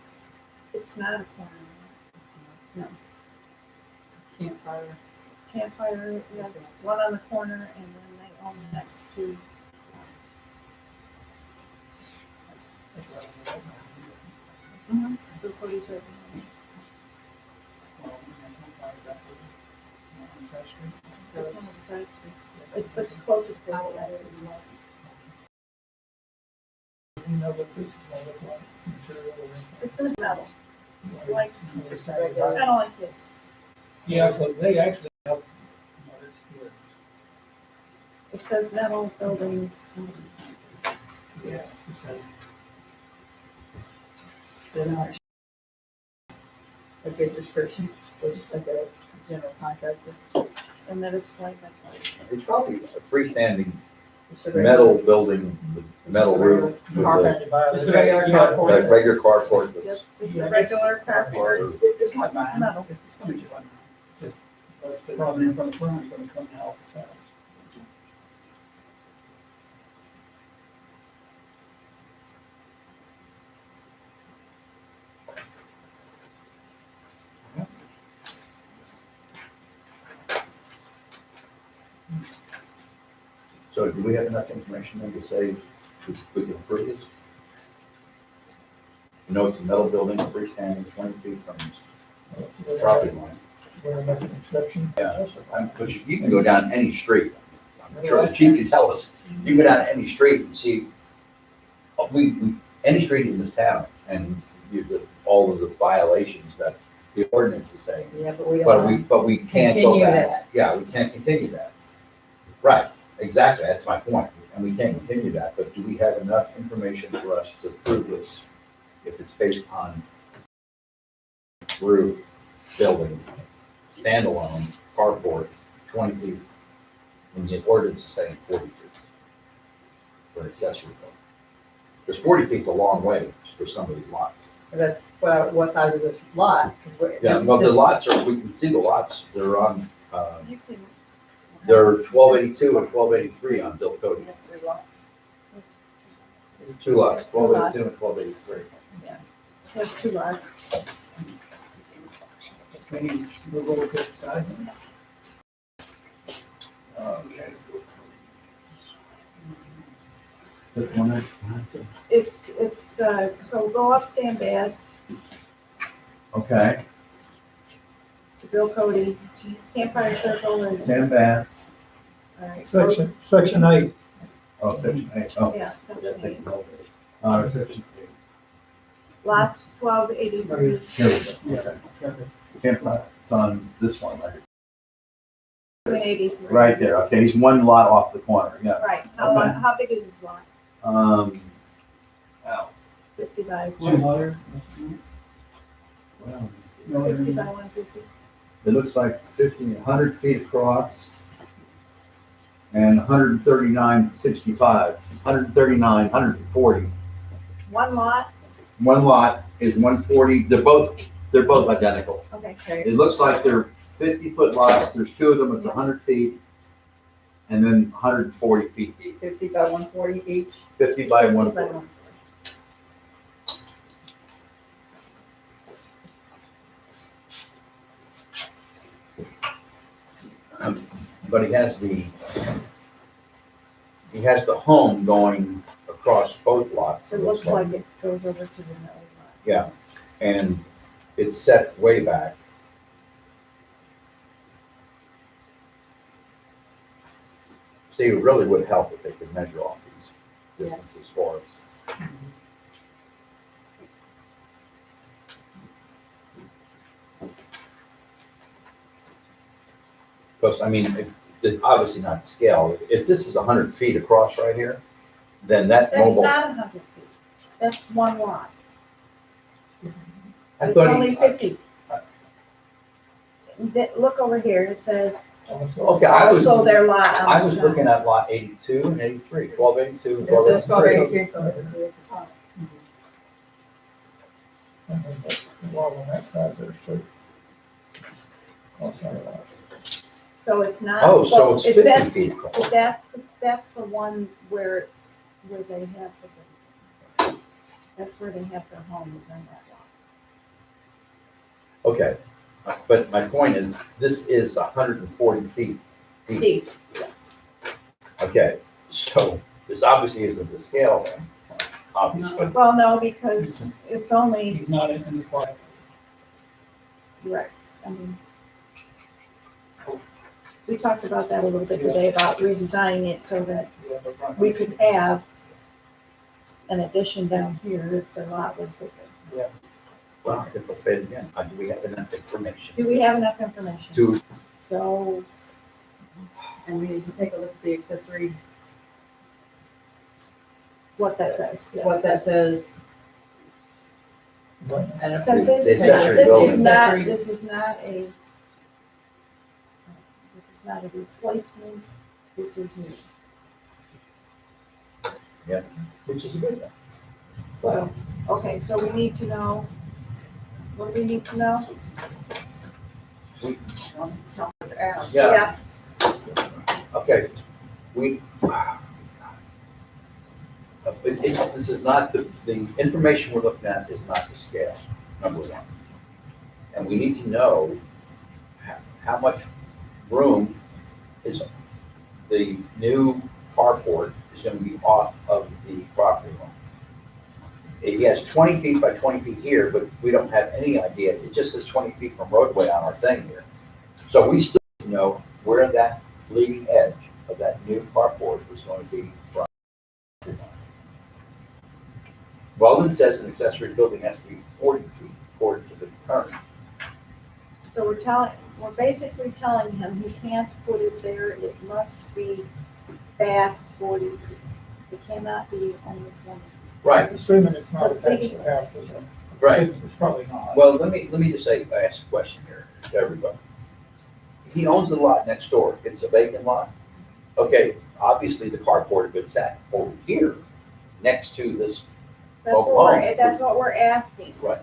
[SPEAKER 2] It's not a corner. No.
[SPEAKER 5] campfire.
[SPEAKER 2] Campfire, yes, one on the corner and then they own the next two. Mm-hmm. The Cody's right behind. That's one of the side streets. It's closer to the other.
[SPEAKER 4] You know what this is gonna look like, material or
[SPEAKER 2] It's gonna be metal,
[SPEAKER 4] anything.
[SPEAKER 2] like,
[SPEAKER 4] It's
[SPEAKER 2] kind
[SPEAKER 4] not-
[SPEAKER 2] of like this.
[SPEAKER 6] Yeah, so they actually have, this here.
[SPEAKER 2] It says metal buildings.
[SPEAKER 6] Yeah.
[SPEAKER 5] They're not a good description, they're just like a general contractor.
[SPEAKER 2] And then it's 20 by 20.
[SPEAKER 3] It's probably a freestanding
[SPEAKER 5] Just a regular-
[SPEAKER 3] metal building, with metal roof, with
[SPEAKER 5] Carpet.
[SPEAKER 3] the
[SPEAKER 5] Just a regular carport.
[SPEAKER 3] that regular carport that's.
[SPEAKER 2] Just a regular carport,
[SPEAKER 6] It's not mine.
[SPEAKER 2] metal.
[SPEAKER 6] It's gonna be fun. Just, probably in front of the front, it's gonna come out the sides.
[SPEAKER 3] So do we have enough information then to say we can approve this? You know, it's a metal building, freestanding, 20 feet from the property line.
[SPEAKER 4] We're gonna make an exception.
[SPEAKER 3] Yeah. But you can go down any street. I'm sure the chief can tell us. You can go down any street and see, any street in this town, and all of the violations that the ordinance is saying.
[SPEAKER 5] Yeah, but we don't.
[SPEAKER 3] But we can't go
[SPEAKER 5] Continue
[SPEAKER 3] back.
[SPEAKER 5] that.
[SPEAKER 3] Yeah, we can't continue that. Right, exactly, that's my point, and we can't continue that, but do we have enough information for us to prove this? If it's based on roof, building, standalone, carport, 20 feet, and the ordinance is saying 40 feet for an accessory building. Because 40 feet's a long way for some of these lots.
[SPEAKER 5] That's what size of this lot, because we're.
[SPEAKER 3] Yeah,
[SPEAKER 5] this-
[SPEAKER 3] well, the
[SPEAKER 5] this-
[SPEAKER 3] lots are, we can see the lots, they're on,
[SPEAKER 2] You can.
[SPEAKER 3] they're 1282 and 1283 on Bill Cody.
[SPEAKER 2] Yes, 3 lots.
[SPEAKER 3] Two lots,
[SPEAKER 2] Two lots.
[SPEAKER 3] 1282 and 1283.
[SPEAKER 2] There's 2 lots.
[SPEAKER 6] Maybe we'll go with this side. Okay.
[SPEAKER 2] It's, so go up Sam Bass
[SPEAKER 3] Okay,
[SPEAKER 2] to Bill Cody, Campfire Circle is,
[SPEAKER 3] Sam Bass,
[SPEAKER 2] All right.
[SPEAKER 4] Section 8,
[SPEAKER 3] Oh, section eight, oh.
[SPEAKER 2] Yeah, section 8.
[SPEAKER 3] Section
[SPEAKER 2] Lots 1283.
[SPEAKER 3] Here we go. It's on this one, right here.
[SPEAKER 2] 83.
[SPEAKER 3] Right there, okay, he's one lot off the corner, yeah.
[SPEAKER 2] Right.
[SPEAKER 3] Okay.
[SPEAKER 2] How big is his lot?
[SPEAKER 3] Ow.
[SPEAKER 2] 50 by,
[SPEAKER 3] Well,
[SPEAKER 2] 50 by 150?
[SPEAKER 3] it looks like 100 feet across and 139.65, 140.
[SPEAKER 2] One lot?
[SPEAKER 3] One lot is 140, they're both identical.
[SPEAKER 2] Okay.
[SPEAKER 3] It looks like they're 50-foot lots, there's two of them, it's 100 feet, and then 140 feet deep,
[SPEAKER 5] 50 by 140 each.
[SPEAKER 3] 50 by
[SPEAKER 2] 50
[SPEAKER 3] 140. But he has the home going across both lots.
[SPEAKER 2] It looks like it goes over to the middle lot.
[SPEAKER 3] Yeah, and it's set way back. See, it really would help if they could measure all these distances for us. Because, I mean, it's obviously not the scale. If this is 100 feet across right here, then that
[SPEAKER 2] That's
[SPEAKER 3] mobile.
[SPEAKER 2] not 100 feet. That's one lot.
[SPEAKER 3] I
[SPEAKER 2] It's
[SPEAKER 3] thought
[SPEAKER 2] only
[SPEAKER 3] he,
[SPEAKER 2] 50. Look over here, it says,
[SPEAKER 3] okay, I was,
[SPEAKER 2] also their lot on the
[SPEAKER 3] I was
[SPEAKER 2] side.
[SPEAKER 3] looking at lot 82 and 83, 1282,
[SPEAKER 5] It says
[SPEAKER 3] 1283.
[SPEAKER 5] 1283 at the top.
[SPEAKER 4] and then the wall on that side, there's two. Also,
[SPEAKER 2] So it's not.
[SPEAKER 3] Oh, so it's
[SPEAKER 2] if
[SPEAKER 3] 50
[SPEAKER 2] that's-
[SPEAKER 3] feet
[SPEAKER 2] if
[SPEAKER 3] across.
[SPEAKER 2] that's the one where they have that's where they have their home is in that lot.
[SPEAKER 3] Okay, but my point is, this is 140 feet deep.
[SPEAKER 2] Deep, yes.
[SPEAKER 3] Okay, so this obviously isn't the scale then, obviously.
[SPEAKER 2] Well, no, because it's only,
[SPEAKER 4] he's not in the plan.
[SPEAKER 2] right, I mean, we talked about that a little bit today, about redesigning it so that we could have an addition down here if the lot was bigger.
[SPEAKER 3] Well, I guess I'll say it again, do we have enough information?
[SPEAKER 2] Do we have enough information?
[SPEAKER 3] To,
[SPEAKER 2] So,
[SPEAKER 5] And we need to take a look at the accessory,
[SPEAKER 2] what that says, yes.
[SPEAKER 5] what that says. And if
[SPEAKER 2] Since
[SPEAKER 3] The
[SPEAKER 2] this
[SPEAKER 3] accessory
[SPEAKER 2] is
[SPEAKER 3] building.
[SPEAKER 2] not,
[SPEAKER 5] Accessory-
[SPEAKER 2] this is not a replacement, this is new.
[SPEAKER 3] which is a good thing.
[SPEAKER 2] So, okay, so we need to know, what do we need to know?
[SPEAKER 1] Tell her to ask.
[SPEAKER 3] Yeah. Okay, this is not, the information we're looking at is not the scale, number one. And we need to know how much room is the new carport is gonna be off of the property line. He has 20 feet by 20 feet here, but we don't have any idea, it just says 20 feet from roadway on our thing here. So we still need to know where that leading edge of that new carport is going to be from. Weldon says an accessory building has to be 40 feet according to the current.
[SPEAKER 2] So we're basically telling him he can't put it there, it must be back 40 feet. It cannot be only 20.
[SPEAKER 3] Right,
[SPEAKER 4] Assuming it's not attached to the house, because
[SPEAKER 3] right.
[SPEAKER 4] it's probably not.
[SPEAKER 3] Well, let me just say, ask a question here to everybody. He owns the lot next door. It's a vacant lot. Okay, obviously the carport if it's sat over here next to this,
[SPEAKER 2] That's what we're asking.
[SPEAKER 3] right,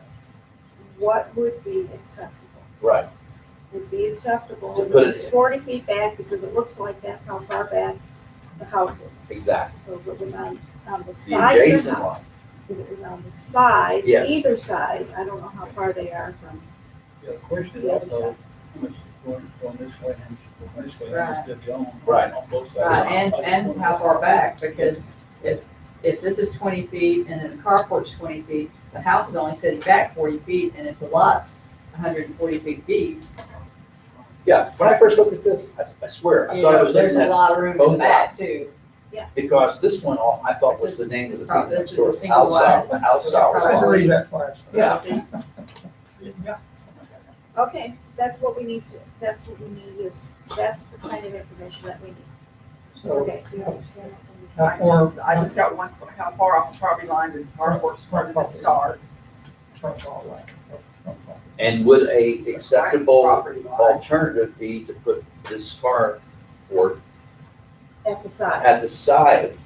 [SPEAKER 2] What would be acceptable?
[SPEAKER 3] right.
[SPEAKER 2] Would be acceptable
[SPEAKER 3] To
[SPEAKER 2] if
[SPEAKER 3] put
[SPEAKER 2] it
[SPEAKER 3] it
[SPEAKER 2] was
[SPEAKER 3] in.
[SPEAKER 2] 40 feet back, because it looks like that's how far back the house is.
[SPEAKER 3] Exactly.
[SPEAKER 2] So if it was on the side of the
[SPEAKER 3] adjacent line.
[SPEAKER 2] house, if it was on the side,
[SPEAKER 3] Yes.
[SPEAKER 2] either side, I don't know how far they are from
[SPEAKER 7] Yeah, the question
[SPEAKER 2] the other
[SPEAKER 7] also,
[SPEAKER 2] side.
[SPEAKER 7] how much is going this way, how much is going this way, how
[SPEAKER 5] Right.
[SPEAKER 7] much did you own?
[SPEAKER 3] Right.
[SPEAKER 7] On both sides.
[SPEAKER 5] Right, and how far back, because if this is 20 feet and then the carport's 20 feet, the house is only sitting back 40 feet, and if the lot's 140 feet deep,
[SPEAKER 3] Yeah, when I first looked at this, I swear, I
[SPEAKER 5] You
[SPEAKER 3] thought it
[SPEAKER 5] know,
[SPEAKER 3] was
[SPEAKER 5] there's
[SPEAKER 3] looking
[SPEAKER 5] a
[SPEAKER 3] at,
[SPEAKER 5] lot of room in
[SPEAKER 3] both
[SPEAKER 5] the back too.
[SPEAKER 3] because this one, I thought was
[SPEAKER 5] This
[SPEAKER 3] the
[SPEAKER 5] is-
[SPEAKER 3] name of the
[SPEAKER 5] probably-
[SPEAKER 3] people
[SPEAKER 5] this
[SPEAKER 3] next
[SPEAKER 5] is
[SPEAKER 3] door.
[SPEAKER 5] a single
[SPEAKER 3] Outside,
[SPEAKER 5] wide.
[SPEAKER 3] outside.
[SPEAKER 4] I had to read that twice.
[SPEAKER 3] Yeah.
[SPEAKER 2] Okay, that's what we need to, that's what we need is, that's the kind of information that we need.
[SPEAKER 4] So,
[SPEAKER 2] Okay, do you understand?
[SPEAKER 4] how far?
[SPEAKER 1] I just got one, how far off the property line does carports, where does it start?
[SPEAKER 4] Trunk all right.
[SPEAKER 3] And would a acceptable
[SPEAKER 1] Property line.
[SPEAKER 3] alternative be to put this carport
[SPEAKER 2] At the side.
[SPEAKER 3] at the side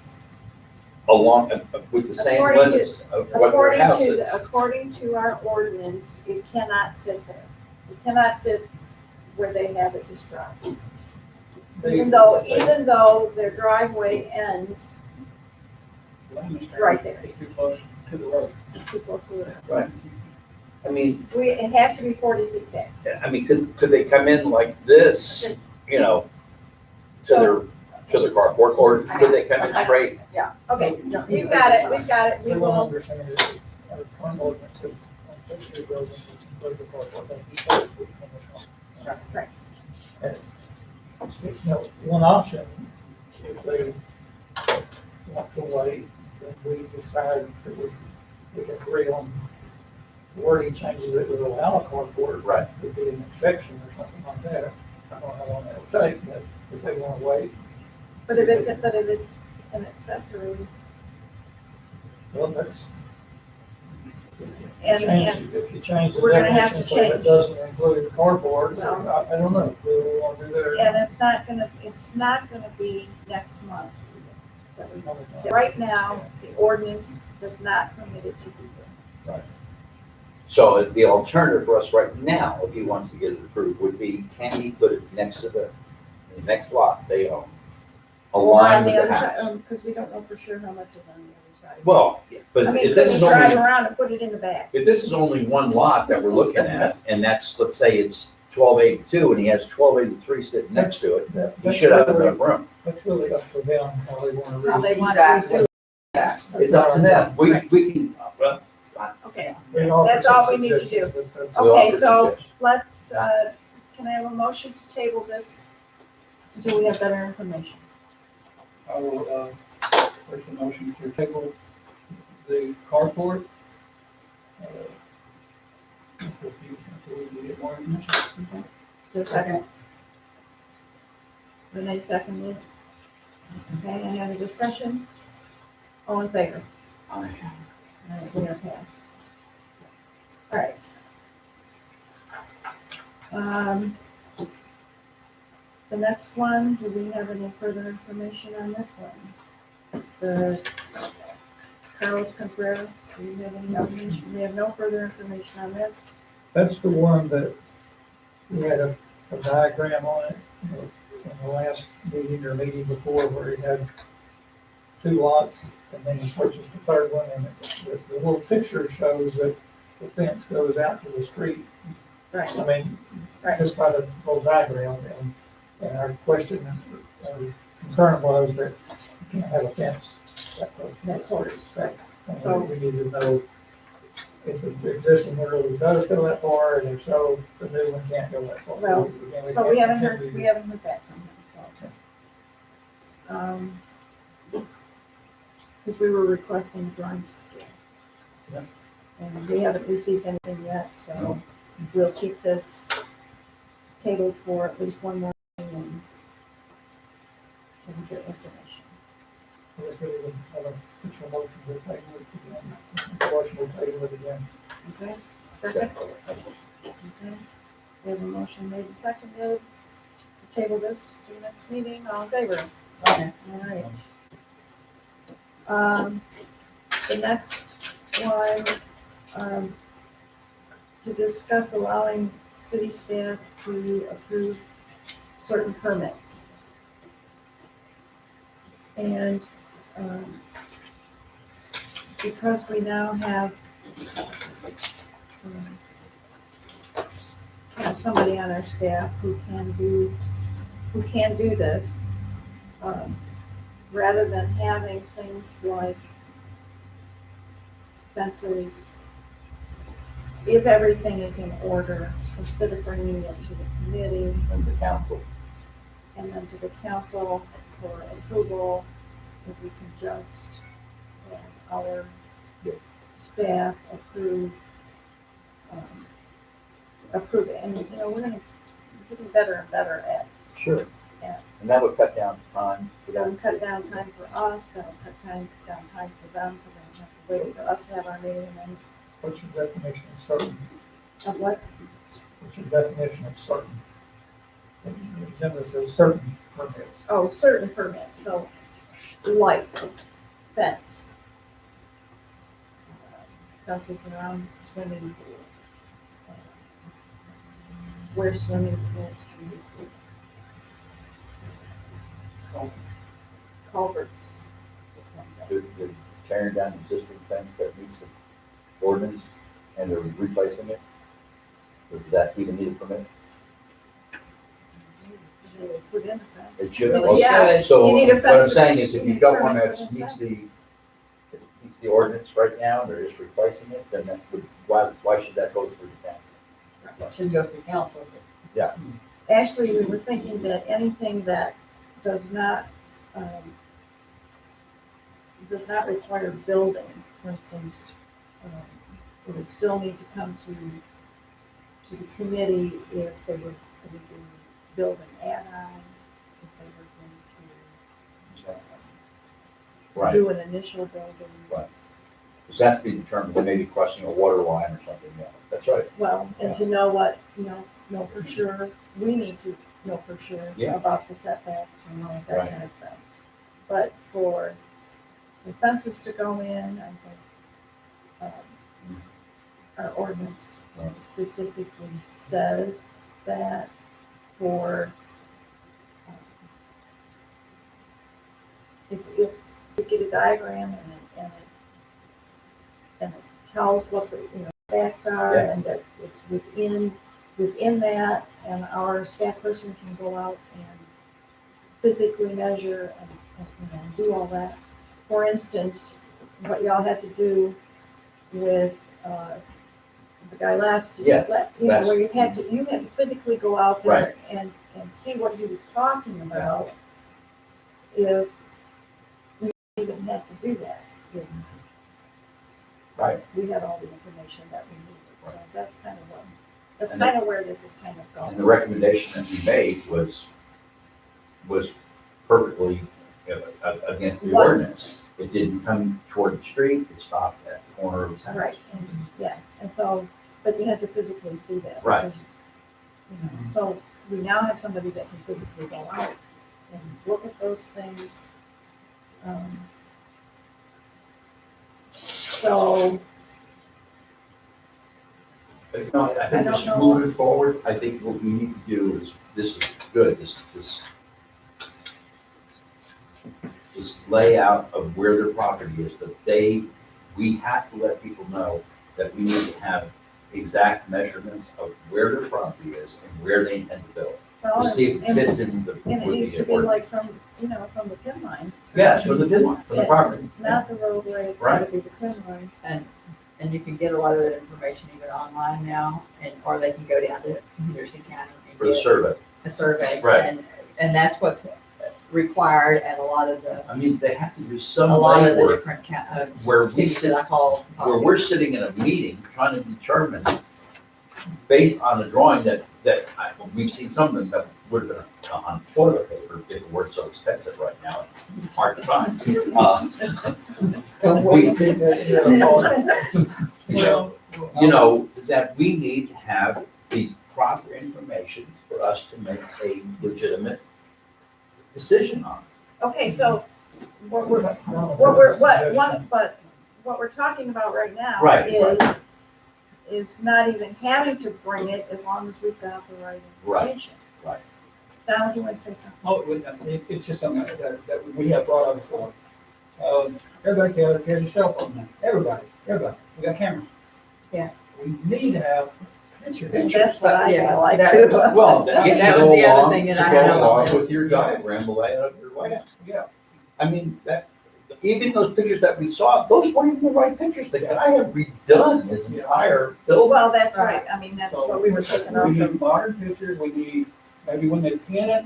[SPEAKER 3] along, with the same
[SPEAKER 2] According to-
[SPEAKER 3] limits of what their house is?
[SPEAKER 2] According to our ordinance, it cannot sit there. It cannot sit where they have it described. Even though their driveway ends right there.
[SPEAKER 7] It's too close to the road.
[SPEAKER 2] It's too close to it.
[SPEAKER 3] I mean,
[SPEAKER 2] It has to be 40 feet back.
[SPEAKER 3] could they come in like this, you know, to their carport, or could they come in straight?
[SPEAKER 1] Yeah.
[SPEAKER 2] Okay,
[SPEAKER 1] So,
[SPEAKER 2] we've got it, we
[SPEAKER 4] They will
[SPEAKER 2] will,
[SPEAKER 4] understand that our current ordinance is on accessory buildings, which include the carport, that's the 40 feet from the front.
[SPEAKER 2] right,
[SPEAKER 4] You know, one option, if they want to wait, then we decide that we can agree on wording changes that would allow a carport.
[SPEAKER 3] Right.
[SPEAKER 4] Would be an exception or something like that. I don't know how long that would take, but if they want to wait.
[SPEAKER 2] but if it's an accessory,
[SPEAKER 4] Well, that's.
[SPEAKER 2] and,
[SPEAKER 4] If you change the
[SPEAKER 2] we're gonna have
[SPEAKER 4] definition
[SPEAKER 2] to
[SPEAKER 4] so that it
[SPEAKER 2] change.
[SPEAKER 4] doesn't include the cardboard, so
[SPEAKER 2] Well-
[SPEAKER 4] I don't know, we want to do that.
[SPEAKER 2] and it's not gonna be next month. that we- Right now, the ordinance does not permit it to be there.
[SPEAKER 3] So the alternative for us right now, if he wants to get it approved, would be, can he put it next to the next lot they own?
[SPEAKER 2] Or on
[SPEAKER 3] Aligned
[SPEAKER 2] the
[SPEAKER 3] with
[SPEAKER 2] other
[SPEAKER 3] the
[SPEAKER 2] side,
[SPEAKER 3] house?
[SPEAKER 2] because we don't know for sure how much is on the other side.
[SPEAKER 3] Well, but
[SPEAKER 2] I mean,
[SPEAKER 3] if
[SPEAKER 2] could
[SPEAKER 3] this
[SPEAKER 2] we
[SPEAKER 3] is
[SPEAKER 2] drive
[SPEAKER 3] only,
[SPEAKER 2] around and put it in the back?
[SPEAKER 3] if this is only one lot that we're looking at, and that's, let's say it's 1282, and he has 1283 sitting next to it, he
[SPEAKER 4] That's
[SPEAKER 3] should have
[SPEAKER 4] really-
[SPEAKER 3] enough room.
[SPEAKER 4] That's really up to them, how they want to
[SPEAKER 2] How
[SPEAKER 4] read.
[SPEAKER 2] they want
[SPEAKER 1] Exactly.
[SPEAKER 2] to
[SPEAKER 3] It's up to them. We can, well,
[SPEAKER 2] Okay,
[SPEAKER 4] We offer
[SPEAKER 2] That's all
[SPEAKER 4] some
[SPEAKER 2] we need to
[SPEAKER 4] suggestions, but that's-
[SPEAKER 3] we'll
[SPEAKER 2] Okay,
[SPEAKER 3] offer
[SPEAKER 2] so-
[SPEAKER 3] suggestions.
[SPEAKER 2] let's, can I have a motion to table this until we have better information?
[SPEAKER 7] I will, first a motion to table the carport. Until we get more information.
[SPEAKER 2] Just a second. Renee seconded. Okay, any other discussion? All in favor? All right, we are passed. All right. The next one, do we have any further information on this one? The Carlos Contreras, do you have any information? We have no further information on this.
[SPEAKER 4] That's the one that we had a diagram on it in the last meeting or meeting before where he had two lots and then he purchased a third one and the little picture shows that the fence goes out to the street.
[SPEAKER 2] Right,
[SPEAKER 4] I mean,
[SPEAKER 2] Right.
[SPEAKER 4] just by the little diagram and our question, our concern was that you can't have a fence that close to the street.
[SPEAKER 2] So-
[SPEAKER 4] So we need to know if the existing one really does go that far, and if so, the new one can't go that far.
[SPEAKER 2] Well,
[SPEAKER 4] Again,
[SPEAKER 2] so we
[SPEAKER 4] can't-
[SPEAKER 2] haven't
[SPEAKER 4] can't
[SPEAKER 2] heard,
[SPEAKER 4] do
[SPEAKER 2] we
[SPEAKER 4] that.
[SPEAKER 2] haven't heard back from him, so. Because we were requesting a drawing to scale.
[SPEAKER 4] Yeah.
[SPEAKER 2] And we haven't received anything yet, so we'll keep this tabled for at least one more meeting until we get information.
[SPEAKER 4] I guess we would have a official motion to table it again. Motion to table it again.
[SPEAKER 2] Okay, second? Okay. We have a motion made and seconded to table this to the next meeting. All in favor?
[SPEAKER 5] Okay.
[SPEAKER 2] All right. The next one, to discuss allowing city staff to approve certain permits. And, because we now have somebody on our staff who can do this, rather than having things like fences, if everything is in order, instead of bringing it to the committee
[SPEAKER 3] And the council.
[SPEAKER 2] and then to the council for approval, if we can just have our
[SPEAKER 3] Yeah.
[SPEAKER 2] staff approve it. And, you know, we're getting better and better at
[SPEAKER 3] Sure.
[SPEAKER 2] Yeah.
[SPEAKER 3] And that would cut down time for
[SPEAKER 2] That'll
[SPEAKER 3] them.
[SPEAKER 2] cut down time for us, that'll cut down time for them, because they don't have to wait for us to have our meeting, and then,
[SPEAKER 4] What's your definition of certain?
[SPEAKER 2] of what,
[SPEAKER 4] What's your definition of certain? The agenda says certain permits.
[SPEAKER 2] oh, certain permits, so like fence. Fences around swimming pools. Where swimming pools can be put. Culverts is one thing.
[SPEAKER 3] They're tearing down the existing fence that meets the ordinance and they're replacing it. Does that even need a permit?
[SPEAKER 2] Usually they put in a fence.
[SPEAKER 3] It should.
[SPEAKER 5] Well,
[SPEAKER 3] Well,
[SPEAKER 2] yeah,
[SPEAKER 3] So
[SPEAKER 2] you need a
[SPEAKER 3] what I'm
[SPEAKER 2] fence.
[SPEAKER 3] saying is if
[SPEAKER 2] You
[SPEAKER 3] you've
[SPEAKER 2] need
[SPEAKER 3] got
[SPEAKER 2] a
[SPEAKER 3] one
[SPEAKER 2] permit
[SPEAKER 3] that
[SPEAKER 2] for the
[SPEAKER 3] meets
[SPEAKER 2] fence.
[SPEAKER 3] the ordinance right now, and they're just replacing it, then that would, why should that go through the council?
[SPEAKER 5] Should go through council.
[SPEAKER 2] Actually, we were thinking that anything that does not require building, for instance, it would still need to come to the committee if they were going to build an add-on, if they were going to
[SPEAKER 3] Right,
[SPEAKER 2] do an initial building.
[SPEAKER 3] Right. because that's to be determined, they may be questioning a water line or something, yeah, that's right.
[SPEAKER 2] Well, and to know what, know for sure, we need to know for sure
[SPEAKER 3] Yeah.
[SPEAKER 2] about the setbacks and all of that
[SPEAKER 3] Right.
[SPEAKER 2] kind of thing. But for the fences to go in, I think, our ordinance
[SPEAKER 3] Right.
[SPEAKER 2] specifically says that for, if we get a diagram and it tells what the, facts are
[SPEAKER 3] Yeah.
[SPEAKER 2] and that it's within that, and our staff person can go out and physically measure and do all that. For instance, what y'all had to do with, the guy last year.
[SPEAKER 3] Yes,
[SPEAKER 2] Where you had to physically go out there
[SPEAKER 3] Right.
[SPEAKER 2] and see what he was talking about. If we even had to do that, if
[SPEAKER 3] Right,
[SPEAKER 2] we had all the information that we needed. So
[SPEAKER 3] Right.
[SPEAKER 2] that's
[SPEAKER 3] And
[SPEAKER 2] kind of where this is kind of
[SPEAKER 3] and the
[SPEAKER 2] going.
[SPEAKER 3] recommendation that we made was perfectly against the
[SPEAKER 2] What?
[SPEAKER 3] ordinance. It didn't come toward the street, it stopped at the corner of town.
[SPEAKER 2] Right, and so, but you had to physically see that.
[SPEAKER 3] Right.
[SPEAKER 2] because, So we now have somebody that can physically go out and look at those things. So,
[SPEAKER 3] But, I
[SPEAKER 2] I
[SPEAKER 3] think
[SPEAKER 2] don't
[SPEAKER 3] just
[SPEAKER 2] know.
[SPEAKER 3] moving forward, I think what we need to do is, this is good, this layout of where their property is, but we have to let people know that we need to have exact measurements of where their property is and where they intend to build,
[SPEAKER 2] well,
[SPEAKER 3] to see if it
[SPEAKER 2] and
[SPEAKER 3] fits in
[SPEAKER 2] it
[SPEAKER 3] with
[SPEAKER 2] needs to
[SPEAKER 3] the
[SPEAKER 2] be
[SPEAKER 3] ordinance.
[SPEAKER 2] like from the pin line.
[SPEAKER 3] Yes, from the bid line, from the property.
[SPEAKER 2] It's not the roadway, it's gotta
[SPEAKER 3] Right.
[SPEAKER 2] be the pin line.
[SPEAKER 5] And you can get a lot of that information even online now, or they can go down to Henderson County
[SPEAKER 3] For the
[SPEAKER 5] and get
[SPEAKER 3] survey.
[SPEAKER 5] a survey.
[SPEAKER 3] Right.
[SPEAKER 5] And that's what's required at a lot of the,
[SPEAKER 3] I mean, they have to do
[SPEAKER 5] a
[SPEAKER 3] some
[SPEAKER 5] lot of the
[SPEAKER 3] legwork
[SPEAKER 5] different
[SPEAKER 3] where we
[SPEAKER 5] cities
[SPEAKER 3] sit,
[SPEAKER 5] that I call.
[SPEAKER 3] where we're sitting in a meeting trying to determine, based on a drawing we've seen some of them that would have been on toilet paper if it weren't so expensive right now, and hard to find. That we need to have the proper information for us to make a legitimate decision on.
[SPEAKER 2] Okay, so what we're talking about right now
[SPEAKER 3] Right.
[SPEAKER 2] is not even having to bring it as long as we've got the right information.
[SPEAKER 3] Right.
[SPEAKER 2] Don, do you want to say something?
[SPEAKER 7] Oh, it's just something that we have brought up before. Everybody carries a cell phone now. Everybody. We got cameras.
[SPEAKER 5] Yeah.
[SPEAKER 7] We need to have pictures.
[SPEAKER 2] That's what I
[SPEAKER 5] Yeah,
[SPEAKER 2] feel like
[SPEAKER 5] that
[SPEAKER 2] too.
[SPEAKER 5] was-
[SPEAKER 3] Well,
[SPEAKER 5] that was the other thing that I had on
[SPEAKER 3] To go
[SPEAKER 5] the
[SPEAKER 3] along
[SPEAKER 5] list.
[SPEAKER 3] with your diagram, the layout of your layout.
[SPEAKER 7] Yeah.
[SPEAKER 3] I mean, even those pictures that we saw, those weren't even the right pictures. The guy had redone his entire building.
[SPEAKER 2] Well, that's right, I mean, that's what we were taking off
[SPEAKER 7] We
[SPEAKER 2] of.
[SPEAKER 7] need modern pictures, we need, maybe when they pin it,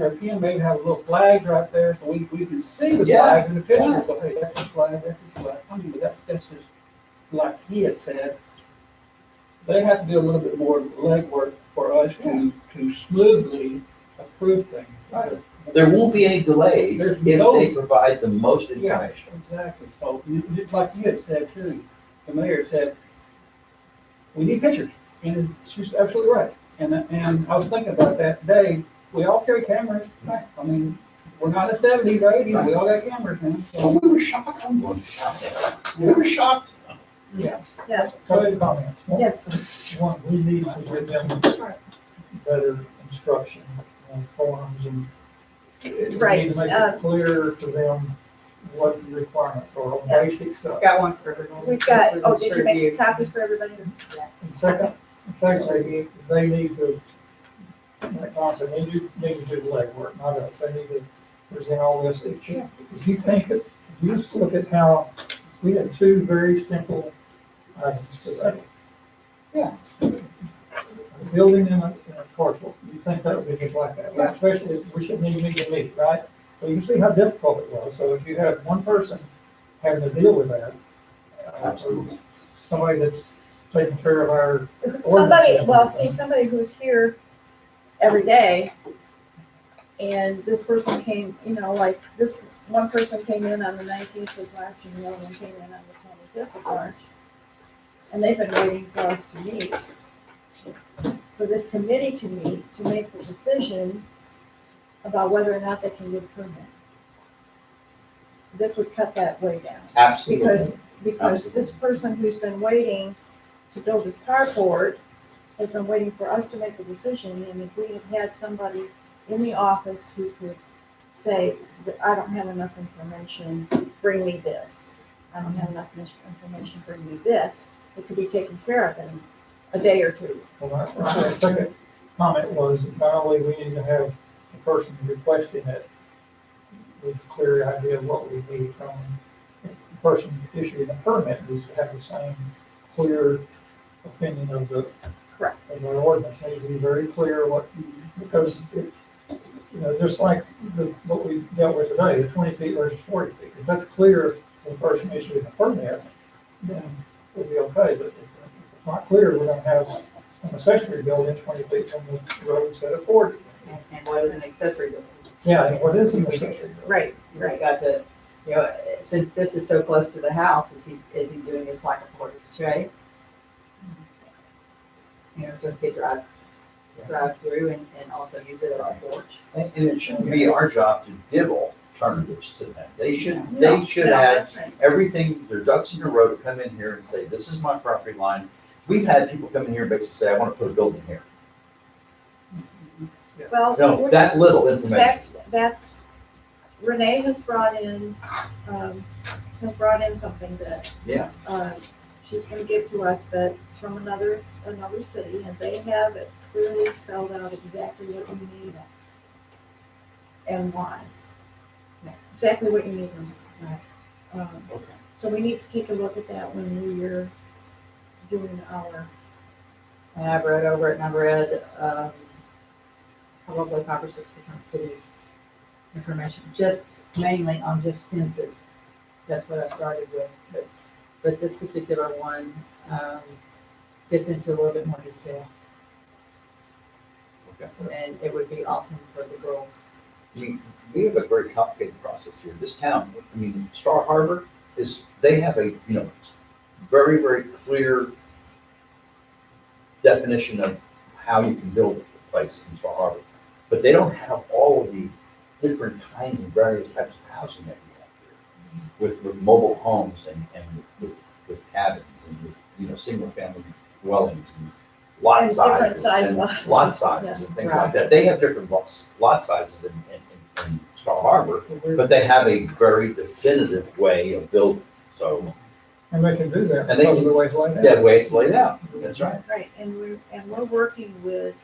[SPEAKER 7] or pin, maybe have little flags right there, so we can see the
[SPEAKER 3] Yeah.
[SPEAKER 7] flags in the pictures, go, hey, that's his flag, that's his flag. I mean, but that's just, like he had said, they have to do a little bit more legwork for us to smoothly approve things.
[SPEAKER 3] Right. There won't be any delays
[SPEAKER 7] There's
[SPEAKER 3] if
[SPEAKER 7] no-
[SPEAKER 3] they provide the most
[SPEAKER 7] Yeah,
[SPEAKER 3] information.
[SPEAKER 7] exactly. So, just like you had said too, the mayor said, we need pictures, and she's absolutely right. And I was thinking about that today, we all carry cameras.
[SPEAKER 3] Right.
[SPEAKER 7] I mean, we're not in the seventies or eighties, we all got cameras now,
[SPEAKER 3] So
[SPEAKER 7] so,
[SPEAKER 3] we were shocked on one. We were shocked.
[SPEAKER 7] yeah.
[SPEAKER 2] Yes,
[SPEAKER 4] Couple of comments. One-
[SPEAKER 2] yes,
[SPEAKER 4] One, we need to give them better instruction on forms and we
[SPEAKER 2] Right,
[SPEAKER 4] need to make it clear to them what the requirements are on
[SPEAKER 2] Yeah.
[SPEAKER 4] basic stuff.
[SPEAKER 5] Got one for everyone.
[SPEAKER 2] we've got,
[SPEAKER 5] For
[SPEAKER 2] oh,
[SPEAKER 5] this
[SPEAKER 2] did you make
[SPEAKER 5] review.
[SPEAKER 2] copies for everybody?
[SPEAKER 4] And secondly, they need to, like Tom said, they need to do the legwork, not us. They need to present all this. If you think, if you just look at how, we had two very simple items today.
[SPEAKER 3] Yeah.
[SPEAKER 4] A building and a parcel, you think that would be just like that, right? Especially if we should need to meet, right? So you can see how difficult it was. So if you have one person having to deal with that,
[SPEAKER 3] Absolutely.
[SPEAKER 4] somebody that's taking care of our
[SPEAKER 2] Somebody,
[SPEAKER 4] ordinances.
[SPEAKER 2] well, see, somebody who's here every day, and this person came, you know, like, this, one person came in on the 19th of March, and the other one came in on the 25th of March. And they've been waiting for us to meet, for this committee to meet, to make the decision about whether or not they can get a permit. This would cut that way down.
[SPEAKER 3] Absolutely.
[SPEAKER 2] Because this person who's been waiting to build this carport has been waiting for us to make a decision, and if we had had somebody in the office who could say, that I don't have enough information, bring me this. I don't have enough information, bring me this, it could be taken care of in a day or two.
[SPEAKER 4] Well, my second comment was not only we need to have the person requesting it with a clear idea of what we need from the person issuing the permit, needs to have the same clear opinion of the.
[SPEAKER 2] Correct.
[SPEAKER 4] Of our ordinance, needs to be very clear what, because it, you know, just like what we dealt with today, the 20 feet versus 40 feet. If that's clear to the person issuing the permit, then we'll be okay, but if it's not clear, we're gonna have an accessory building 20 feet from the road instead of 40.
[SPEAKER 5] And what is an accessory building?
[SPEAKER 4] Yeah, and what is an accessory building?
[SPEAKER 2] Right,
[SPEAKER 5] You got to, you know, since this is so close to the house, is he doing this like a portage shape? You know, so they drive through and also use it as a porch.
[SPEAKER 3] And it shouldn't be our job to give alternatives to them. They should
[SPEAKER 2] No,
[SPEAKER 3] have
[SPEAKER 2] that's right.
[SPEAKER 3] everything, their ducks in a row to come in here and say, this is my property line. We've had people come in here and basically say, I want to put a building here.
[SPEAKER 2] Well.
[SPEAKER 3] No, that little information.
[SPEAKER 2] That's, Renee has brought in something that.
[SPEAKER 3] Yeah.
[SPEAKER 2] She's gonna give to us that it's from another city, and they have it clearly spelled out exactly what you need and why. Exactly what you need and why.
[SPEAKER 3] Okay.
[SPEAKER 2] So we need to take a look at that when we're doing our,
[SPEAKER 5] And I've read over it and I've read, probably 5 or 6 different cities' information, just mainly on just fences. That's what I started with, but this particular one, gets into a little bit more detail,
[SPEAKER 3] Okay.
[SPEAKER 5] and it would be awesome for the girls.
[SPEAKER 3] We have a very complicated process here. This town, I mean, Star Harbor they have a, very, very clear definition of how you can build a place in Star Harbor. But they don't have all of the different kinds and various types of housing that we have here. With mobile homes and with cabins and with, single family dwellings and lot
[SPEAKER 2] And different
[SPEAKER 3] sizes.
[SPEAKER 2] size
[SPEAKER 3] and
[SPEAKER 2] lots.
[SPEAKER 3] lot sizes and things like that. They have different lot sizes in Star Harbor, but they have a very definitive way of building. So
[SPEAKER 4] And they can do that
[SPEAKER 3] And they
[SPEAKER 4] because of
[SPEAKER 3] can-
[SPEAKER 4] the way it's laid out.
[SPEAKER 3] that way it's laid out. That's right.
[SPEAKER 2] right, and we're working with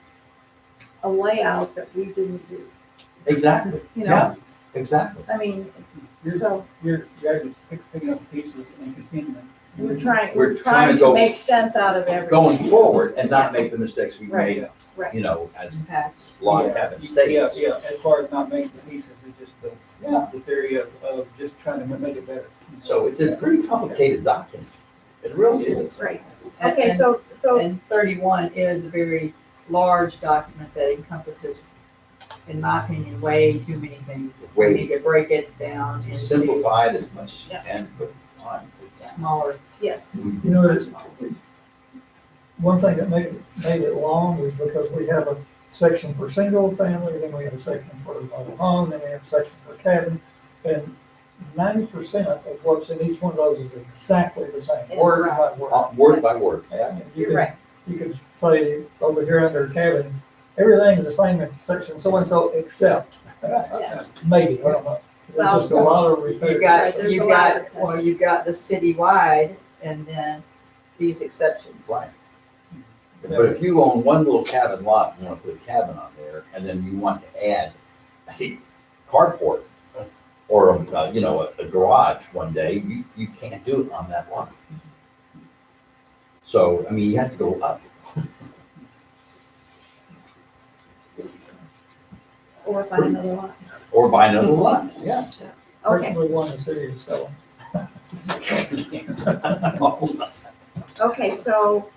[SPEAKER 2] a layout that we didn't do,
[SPEAKER 3] Exactly.
[SPEAKER 2] you
[SPEAKER 3] Yeah.
[SPEAKER 2] know?
[SPEAKER 3] Exactly.
[SPEAKER 2] I mean,
[SPEAKER 7] You're-
[SPEAKER 2] so
[SPEAKER 7] You're gradually picking up pieces and continuing.
[SPEAKER 2] we're
[SPEAKER 3] We're trying
[SPEAKER 2] trying
[SPEAKER 3] to
[SPEAKER 2] to
[SPEAKER 3] go-
[SPEAKER 2] make sense out of everything.
[SPEAKER 3] Going forward and not make the mistakes we
[SPEAKER 2] Right.
[SPEAKER 3] made,
[SPEAKER 2] Right.
[SPEAKER 3] you know, as
[SPEAKER 5] Impact.
[SPEAKER 3] log
[SPEAKER 7] Yeah.
[SPEAKER 3] cabin
[SPEAKER 7] Yeah,
[SPEAKER 3] states.
[SPEAKER 7] yeah, as far as not making the pieces, it's just
[SPEAKER 3] Yeah.
[SPEAKER 7] the theory of just trying to make it better.
[SPEAKER 3] So it's a pretty complicated document. It really is.
[SPEAKER 2] Right,
[SPEAKER 5] And-
[SPEAKER 2] okay,
[SPEAKER 5] and-
[SPEAKER 2] so,
[SPEAKER 5] And 31 is a very large document that encompasses, in my opinion, way too many things. We
[SPEAKER 3] Way
[SPEAKER 5] need to break it down into
[SPEAKER 3] simplify it as much as you
[SPEAKER 2] Yeah.
[SPEAKER 3] can, but on. It's-
[SPEAKER 5] smaller.
[SPEAKER 2] yes,
[SPEAKER 4] You know, there's, one thing that made it long is because we have a section for single family, then we have a section for mobile home, then we have a section for cabin. And 90% of what's in each one of those is exactly the same, word by word.
[SPEAKER 3] Word by word. Yeah.
[SPEAKER 4] And
[SPEAKER 2] you're
[SPEAKER 4] you
[SPEAKER 2] right,
[SPEAKER 4] could say over here under cabin, everything is the same in section so-and-so except,
[SPEAKER 2] yeah,
[SPEAKER 4] maybe, I don't know. There's
[SPEAKER 2] Well,
[SPEAKER 4] just a lot of repairs.
[SPEAKER 5] You've got,
[SPEAKER 2] There's
[SPEAKER 5] you've
[SPEAKER 2] a lot of
[SPEAKER 5] got, well, you've got the citywide and then these exceptions.
[SPEAKER 3] Right. But if you own one little cabin lot, and you want to put a cabin on there, and then you want to add a carport or, you know, a garage one day, you can't do it on that lot. So, I mean, you have to go up.
[SPEAKER 2] or find another one,
[SPEAKER 3] Or buy another lot, yeah.
[SPEAKER 2] okay,
[SPEAKER 4] Particularly one in the city is selling.
[SPEAKER 2] okay, so,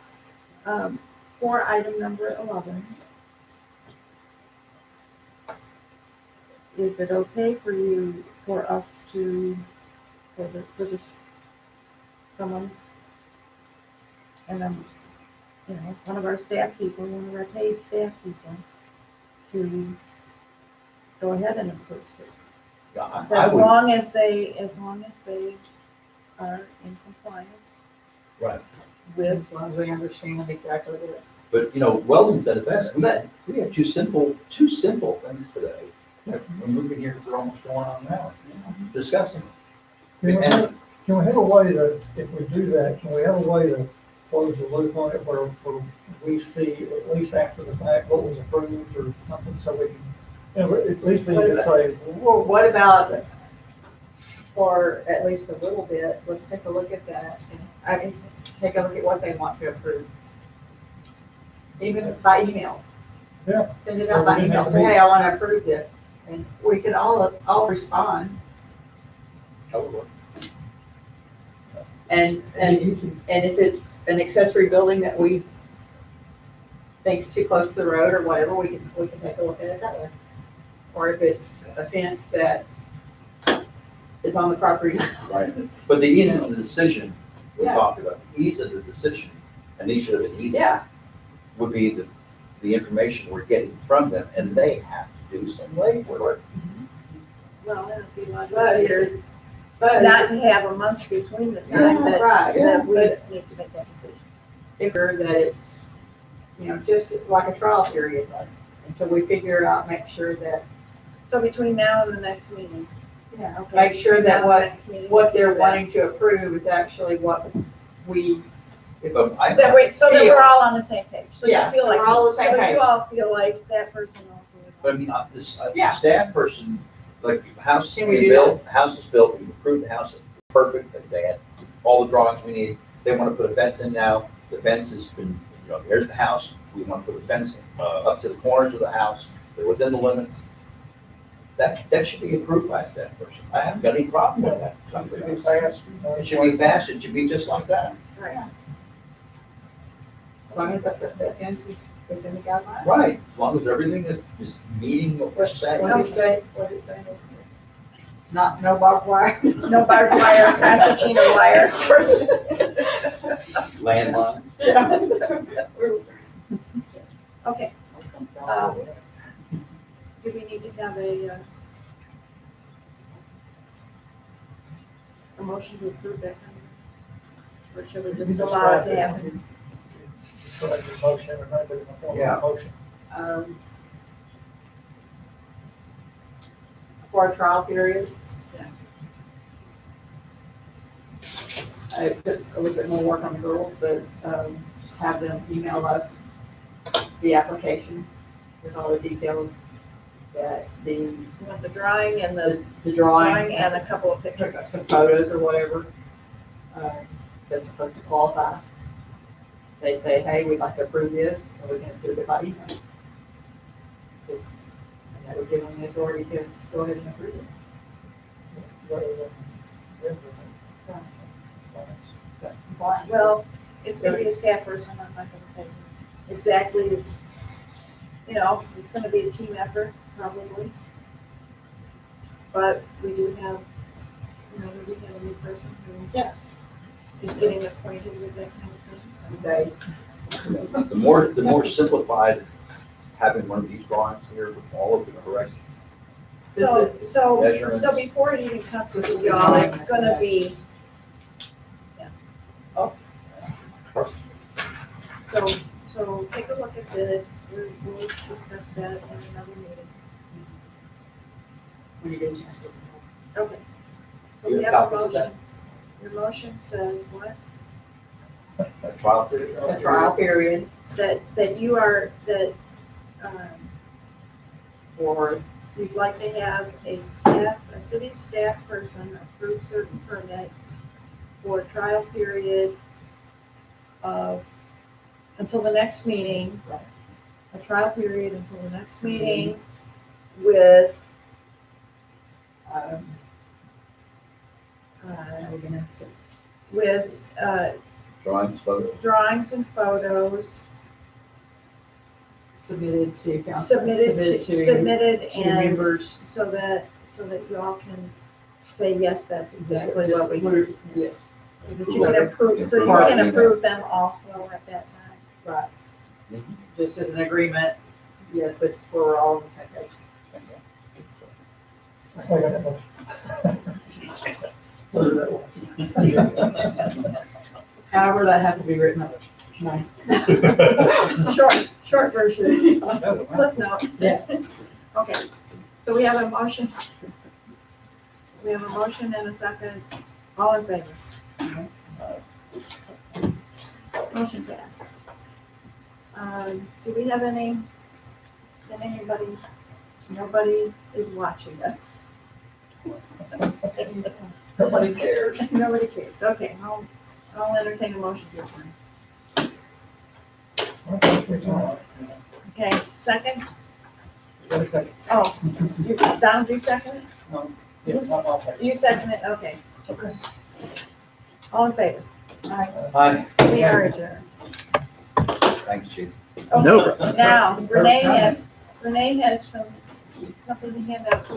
[SPEAKER 2] for item number 11. Is it okay for you, for us to, for this, someone, and you know, one of our staff people, one of our paid staff people, to go ahead and approve it?
[SPEAKER 3] I
[SPEAKER 2] As
[SPEAKER 3] would,
[SPEAKER 2] long as they are in compliance
[SPEAKER 3] right,
[SPEAKER 2] with,
[SPEAKER 5] As long as we understand exactly what.
[SPEAKER 3] but, you know, Weldon said it best,
[SPEAKER 5] But-
[SPEAKER 3] we had two simple things today. And we've been here for almost 1 hour now, discussing. And
[SPEAKER 4] Can we have a way to, if we do that, can we have a way to close the loop on it where we see at least after the fact what was approved or something so we can, you know, at least we can say, whoa,
[SPEAKER 5] What about, for at least a little bit, let's take a look at that. And I can take a look at what they want to approve. Even by email.
[SPEAKER 4] Yeah.
[SPEAKER 5] Send it out by email, say, hey, I want to approve this. And we can all respond. And
[SPEAKER 4] easy.
[SPEAKER 5] And if it's an accessory building that we think's too close to the road or whatever, we can take a look at it that way. Or if it's a fence that is on the property.
[SPEAKER 3] Right, but the ease of the decision, we
[SPEAKER 5] Yeah.
[SPEAKER 3] talked about, ease of the decision, and these should have been easy,
[SPEAKER 5] Yeah,
[SPEAKER 3] would be the information we're getting from them, and they have to do some legwork.
[SPEAKER 2] well, it'd be a lot
[SPEAKER 5] but
[SPEAKER 2] easier
[SPEAKER 5] it's, but
[SPEAKER 2] not to have a month between the time that,
[SPEAKER 5] right,
[SPEAKER 2] that we
[SPEAKER 5] but
[SPEAKER 2] need to make that decision.
[SPEAKER 5] figure that it's, you know, just like a trial period, until we figure out, make sure that,
[SPEAKER 2] So between now and the next meeting,
[SPEAKER 5] yeah,
[SPEAKER 2] okay?
[SPEAKER 5] make sure that
[SPEAKER 2] Now and the next meeting,
[SPEAKER 5] what they're
[SPEAKER 2] do that.
[SPEAKER 5] wanting to approve is actually what we,
[SPEAKER 3] But I,
[SPEAKER 2] That way, so that
[SPEAKER 5] Feel.
[SPEAKER 2] we're all on the same page, so you
[SPEAKER 5] Yeah,
[SPEAKER 2] feel like,
[SPEAKER 5] we're all on the same
[SPEAKER 2] so
[SPEAKER 5] page.
[SPEAKER 2] you all feel like that person also is.
[SPEAKER 3] but I
[SPEAKER 2] on
[SPEAKER 3] mean,
[SPEAKER 2] the
[SPEAKER 3] this,
[SPEAKER 5] Yeah.
[SPEAKER 3] staff person, like, house
[SPEAKER 5] Can we
[SPEAKER 3] is
[SPEAKER 5] do
[SPEAKER 3] built, house is built, we approved the house, it's perfect, and they had all the drawings we need, they wanna put a fence in now, the fence has been, you know, here's the house, we wanna put a fence, up to the corners of the house, they're within the limits. That should be approved by a staff person, I haven't got any problem with that.
[SPEAKER 4] It'd be fast.
[SPEAKER 3] It should be fast, it should be just like that.
[SPEAKER 2] same. Right.
[SPEAKER 5] as long as that fence is within the guidelines.
[SPEAKER 3] Right, as long as everything is meeting what we're saying.
[SPEAKER 5] What did it say? What did it say? Not, no barbed wire.
[SPEAKER 2] No barbed wire, concertina wire.
[SPEAKER 3] Landlines.
[SPEAKER 5] Yeah.
[SPEAKER 2] Okay, do we need to have a motion to approve that? Or should we just allow it to happen?
[SPEAKER 4] Just like the motion, or not, but in the form of
[SPEAKER 3] Yeah.
[SPEAKER 4] a motion.
[SPEAKER 5] For a trial period.
[SPEAKER 2] Yeah.
[SPEAKER 5] I put a little bit more work on the girls, but, just have them email us the application with all the details that the,
[SPEAKER 2] You want the drawing and
[SPEAKER 5] the drawing.
[SPEAKER 2] drawing and a couple of pictures.
[SPEAKER 5] Some photos or whatever, that's supposed to qualify. They say, hey, we'd like to approve this, and we can approve it by email. And that would give them the authority to go ahead and approve it.
[SPEAKER 2] Well, it's gonna be a staff person, I'm not gonna say exactly as, it's gonna be a team effort, probably. But we do have, we have a new person who is getting acquainted with that kind of thing, so.
[SPEAKER 5] They,
[SPEAKER 3] The more simplified, having one of these drawings here with all of the correct
[SPEAKER 2] So
[SPEAKER 3] measurements.
[SPEAKER 2] before it even comes to y'all, it's gonna be, so take a look at this, we'll discuss that in another meeting.
[SPEAKER 5] when you get a chance to.
[SPEAKER 2] Okay. So
[SPEAKER 3] You
[SPEAKER 2] we
[SPEAKER 3] have
[SPEAKER 2] have a
[SPEAKER 3] copies of that?
[SPEAKER 2] motion. Your motion says what?
[SPEAKER 3] A trial period.
[SPEAKER 5] A trial period
[SPEAKER 2] That you are, that,
[SPEAKER 5] for,
[SPEAKER 2] you'd like to have a city staff person approve certain permits for a trial period of, until the next meeting.
[SPEAKER 5] Right.
[SPEAKER 2] A trial period until the next meeting with,
[SPEAKER 5] how are we gonna say?
[SPEAKER 2] with,
[SPEAKER 3] Drawings, photos.
[SPEAKER 2] drawings and photos
[SPEAKER 5] Submitted to council.
[SPEAKER 2] submitted
[SPEAKER 5] to
[SPEAKER 2] and
[SPEAKER 5] members.
[SPEAKER 2] so that y'all can say, yes, that's exactly what we,
[SPEAKER 5] Just- Yes,
[SPEAKER 2] that you can approve, so you can approve them also at that time.
[SPEAKER 5] right. Just as an agreement, yes, this is where we're all on the same page. However, that has to be written up. Nice.
[SPEAKER 2] Short version, cliff note.
[SPEAKER 5] Yeah.
[SPEAKER 2] Okay, so we have a motion. We have a motion and a second, all in favor? Motion passed. Do we have anybody, nobody is watching us?
[SPEAKER 4] Nobody cares.
[SPEAKER 2] Nobody cares, okay, I'll entertain a motion to adjourn. Okay, second?
[SPEAKER 7] Wait a second.
[SPEAKER 2] Oh, Don, do you second it?
[SPEAKER 7] Yes, I'll take it.
[SPEAKER 2] You second it, okay.
[SPEAKER 3] Okay.
[SPEAKER 2] All in favor?
[SPEAKER 3] Hi.
[SPEAKER 2] We are adjourned.
[SPEAKER 3] Thanks, Chief.
[SPEAKER 2] Okay, now, Renee has something to hand out to